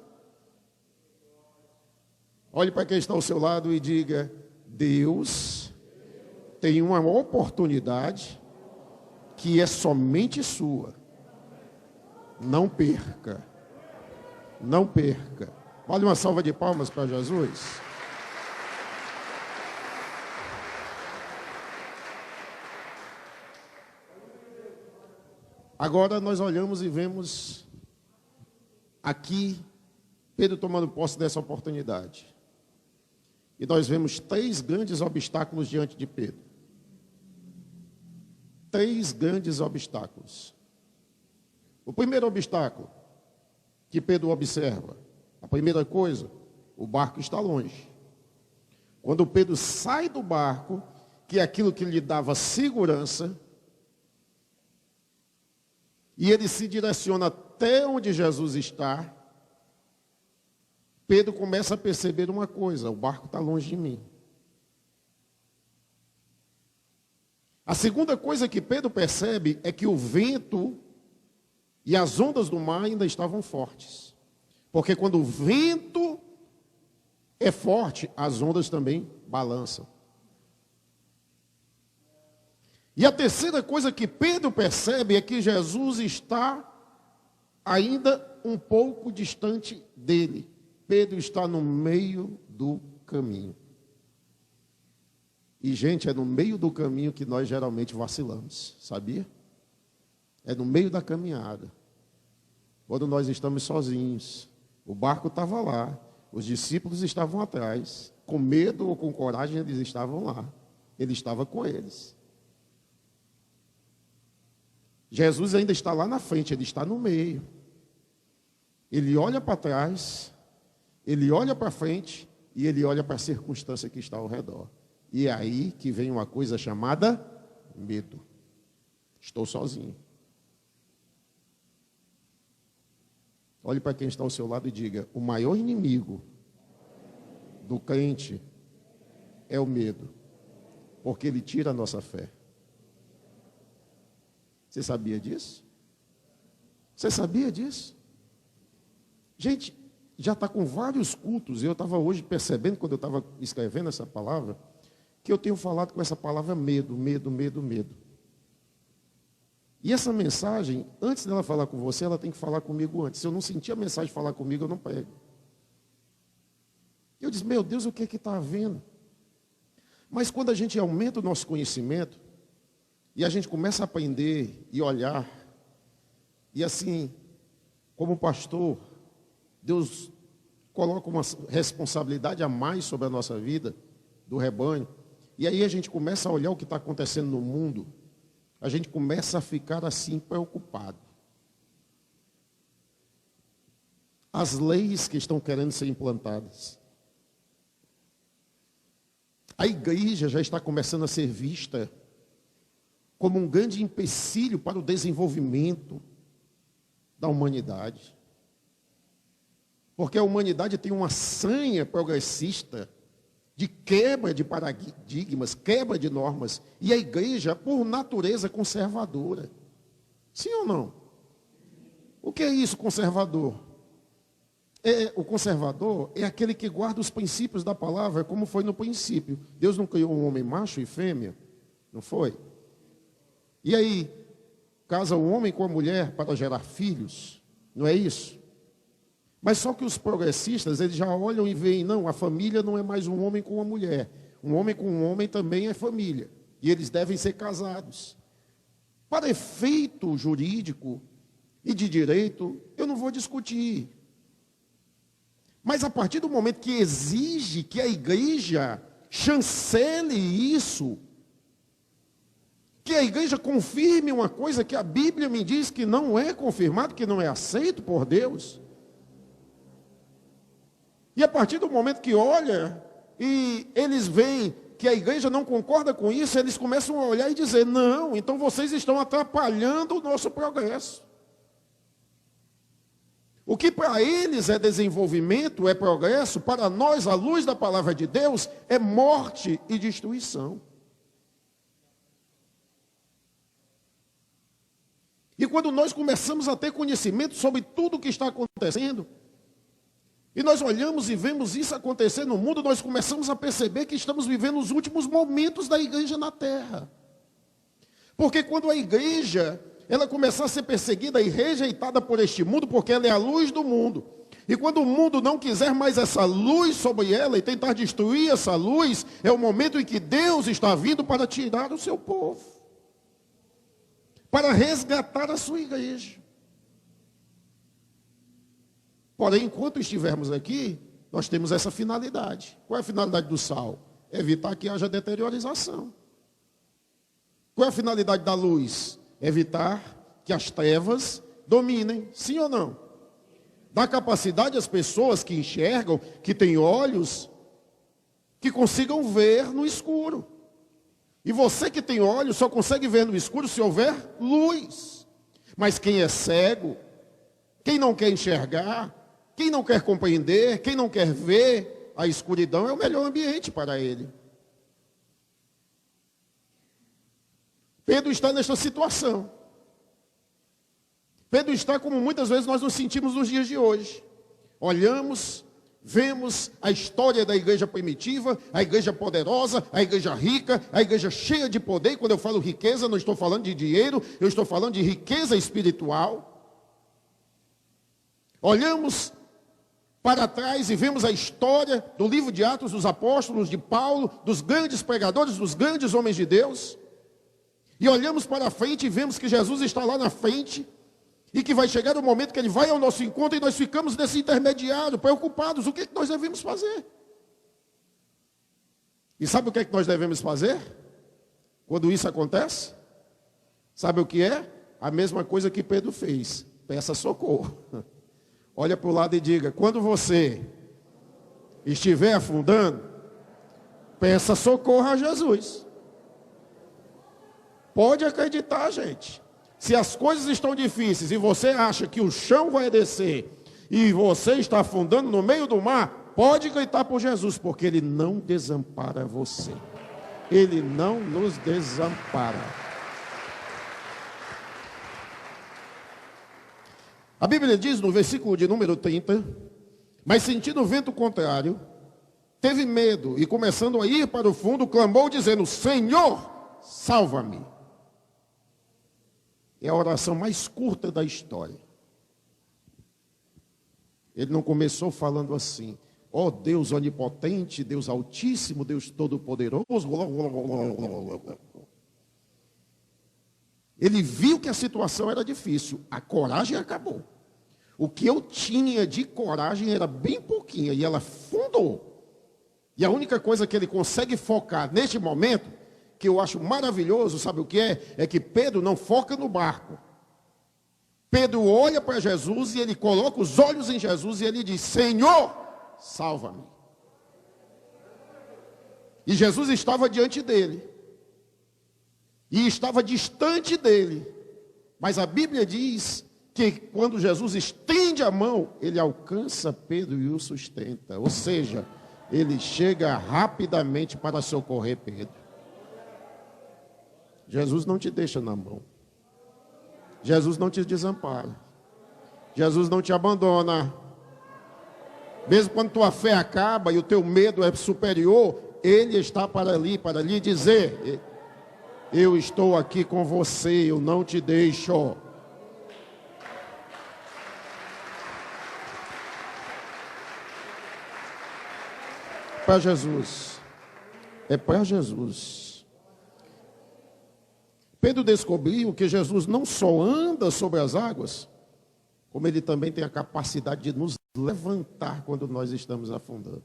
Olhe para quem está ao seu lado e diga, Deus tem uma oportunidade que é somente sua. Não perca. Não perca. Olha uma salva de palmas para Jesus. Agora nós olhamos e vemos aqui Pedro tomando posse dessa oportunidade. E nós vemos 3 grandes obstáculos diante de Pedro. 3 grandes obstáculos. O primeiro obstáculo que Pedro observa, a primeira coisa, o barco está longe. Quando Pedro sai do barco, que é aquilo que lhe dava segurança, e ele se direciona até onde Jesus está, Pedro começa a perceber uma coisa, o barco está longe de mim. A segunda coisa que Pedro percebe é que o vento e as ondas do mar ainda estavam fortes. Porque quando o vento é forte, as ondas também balançam. E a terceira coisa que Pedro percebe é que Jesus está ainda um pouco distante dele. Pedro está no meio do caminho. E, gente, é no meio do caminho que nós geralmente vacilamos, sabia? É no meio da caminhada. Quando nós estamos sozinhos, o barco estava lá, os discípulos estavam atrás, com medo ou com coragem eles estavam lá. Ele estava com eles. Jesus ainda está lá na frente, ele está no meio. Ele olha para trás, ele olha para frente e ele olha para a circunstância que está ao redor. E é aí que vem uma coisa chamada medo. Estou sozinho. Olhe para quem está ao seu lado e diga, o maior inimigo do crente é o medo, porque ele tira a nossa fé. Você sabia disso? Você sabia disso? Gente, já está com vários cultos, e eu estava hoje percebendo, quando eu estava escrevendo essa palavra, que eu tenho falado com essa palavra medo, medo, medo, medo. E essa mensagem, antes dela falar com você, ela tem que falar comigo antes. Se eu não sentir a mensagem falar comigo, eu não prego. Eu disse, meu Deus, o que está havendo? Mas quando a gente aumenta o nosso conhecimento, e a gente começa a aprender e olhar, e assim, como pastor, Deus coloca uma responsabilidade a mais sobre a nossa vida, do rebanho, e aí a gente começa a olhar o que está acontecendo no mundo, a gente começa a ficar assim preocupado. As leis que estão querendo ser implantadas. A igreja já está começando a ser vista como um grande empecilho para o desenvolvimento da humanidade. Porque a humanidade tem uma sanha progressista de quebra de paradigmas, quebra de normas. E a igreja, por natureza, conservadora. Sim ou não? O que é isso, conservador? O conservador é aquele que guarda os princípios da palavra, como foi no princípio. Deus não criou um homem macho e fêmea? Não foi? E aí, casa o homem com a mulher para gerar filhos? Não é isso? Mas só que os progressistas, eles já olham e veem, não, a família não é mais um homem com uma mulher. Um homem com um homem também é família. E eles devem ser casados. Para efeito jurídico e de direito, eu não vou discutir. Mas a partir do momento que exige que a igreja chancele isso, que a igreja confirme uma coisa que a Bíblia me diz que não é confirmado, que não é aceito por Deus, E a partir do momento que olha, e eles veem que a igreja não concorda com isso, eles começam a olhar e dizer, não, então vocês estão atrapalhando o nosso progresso. O que para eles é desenvolvimento, é progresso, para nós, à luz da palavra de Deus, é morte e destruição. E quando nós começamos a ter conhecimento sobre tudo o que está acontecendo, e nós olhamos e vemos isso acontecer no mundo, nós começamos a perceber que estamos vivendo os últimos momentos da igreja na terra. Porque quando a igreja, ela começar a ser perseguida e rejeitada por este mundo, porque ela é a luz do mundo. E quando o mundo não quiser mais essa luz sobre ela e tentar destruir essa luz, é o momento em que Deus está vindo para tirar o seu povo. Para resgatar a sua igreja. Porém, enquanto estivermos aqui, nós temos essa finalidade. Qual é a finalidade do sal? Evitar que haja deteriorização. Qual é a finalidade da luz? Evitar que as trevas dominem. Sim ou não? Dá capacidade às pessoas que enxergam, que têm olhos, que consigam ver no escuro. E você que tem olhos só consegue ver no escuro se houver luz. Mas quem é cego, quem não quer enxergar, quem não quer compreender, quem não quer ver, a escuridão é o melhor ambiente para ele. Pedro está nesta situação. Pedro está como muitas vezes nós nos sentimos nos dias de hoje. Olhamos, vemos a história da igreja primitiva, a igreja poderosa, a igreja rica, a igreja cheia de poder. E quando eu falo riqueza, não estou falando de dinheiro, eu estou falando de riqueza espiritual. Olhamos para trás e vemos a história do livro de Atos dos Apóstolos, de Paulo, dos grandes pregadores, dos grandes homens de Deus. E olhamos para frente e vemos que Jesus está lá na frente e que vai chegar o momento que Ele vai ao nosso encontro e nós ficamos nesse intermediário, preocupados. O que é que nós devemos fazer? E sabe o que é que nós devemos fazer? Quando isso acontece? Sabe o que é? A mesma coisa que Pedro fez. Peça socorro. Olha para o lado e diga, quando você estiver afundando, peça socorro a Jesus. Pode acreditar, gente. Se as coisas estão difíceis e você acha que o chão vai descer e você está afundando no meio do mar, pode gritar por Jesus, porque Ele não desampara você. Ele não nos desampara. A Bíblia diz no versículo de número 30, mas sentindo o vento contrário, teve medo e começando a ir para o fundo, clamou dizendo, Senhor, salva-me. É a oração mais curta da história. Ele não começou falando assim, ó Deus onipotente, Deus altíssimo, Deus todo-poderoso. Ele viu que a situação era difícil, a coragem acabou. O que eu tinha de coragem era bem pouquinha e ela afundou. E a única coisa que ele consegue focar neste momento, que eu acho maravilhoso, sabe o que é? É que Pedro não foca no barco. Pedro olha para Jesus e ele coloca os olhos em Jesus e ele diz, Senhor, salva-me. E Jesus estava diante dele. E estava distante dele. Mas a Bíblia diz que quando Jesus estende a mão, ele alcança Pedro e o sustenta. Ou seja, ele chega rapidamente para socorrer Pedro. Jesus não te deixa na mão. Jesus não te desampara. Jesus não te abandona. Mesmo quando tua fé acaba e o teu medo é superior, Ele está para lhe dizer, eu estou aqui com você, eu não te deixo. Para Jesus. É para Jesus. Pedro descobriu que Jesus não só anda sobre as águas, como Ele também tem a capacidade de nos levantar quando nós estamos afundando.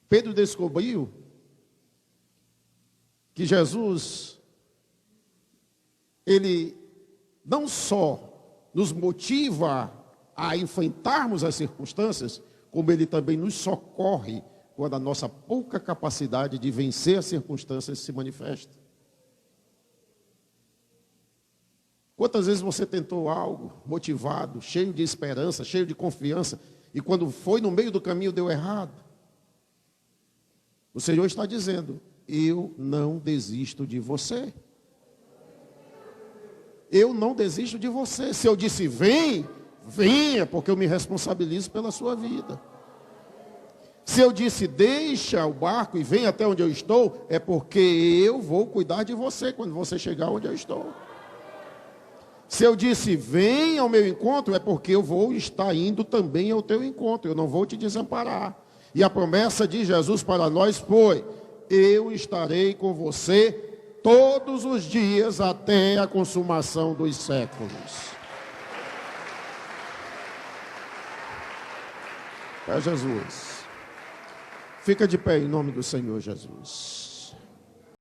Pedro descobriu que Jesus, Ele não só nos motiva a enfrentarmos as circunstâncias, como Ele também nos socorre quando a nossa pouca capacidade de vencer as circunstâncias se manifesta. Quantas vezes você tentou algo motivado, cheio de esperança, cheio de confiança, e quando foi no meio do caminho deu errado? O Senhor está dizendo: eu não desisto de você. Eu não desisto de você. Se eu disse vem, venha, porque eu me responsabilizo pela sua vida. Se eu disse deixa o barco e vem até onde eu estou, é porque eu vou cuidar de você quando você chegar onde eu estou. Se eu disse vem ao meu encontro, é porque eu vou estar indo também ao teu encontro. Eu não vou te desamparar. E a promessa de Jesus para nós foi: eu estarei com você todos os dias até a consumação dos séculos. É Jesus. Fica de pé em nome do Senhor Jesus.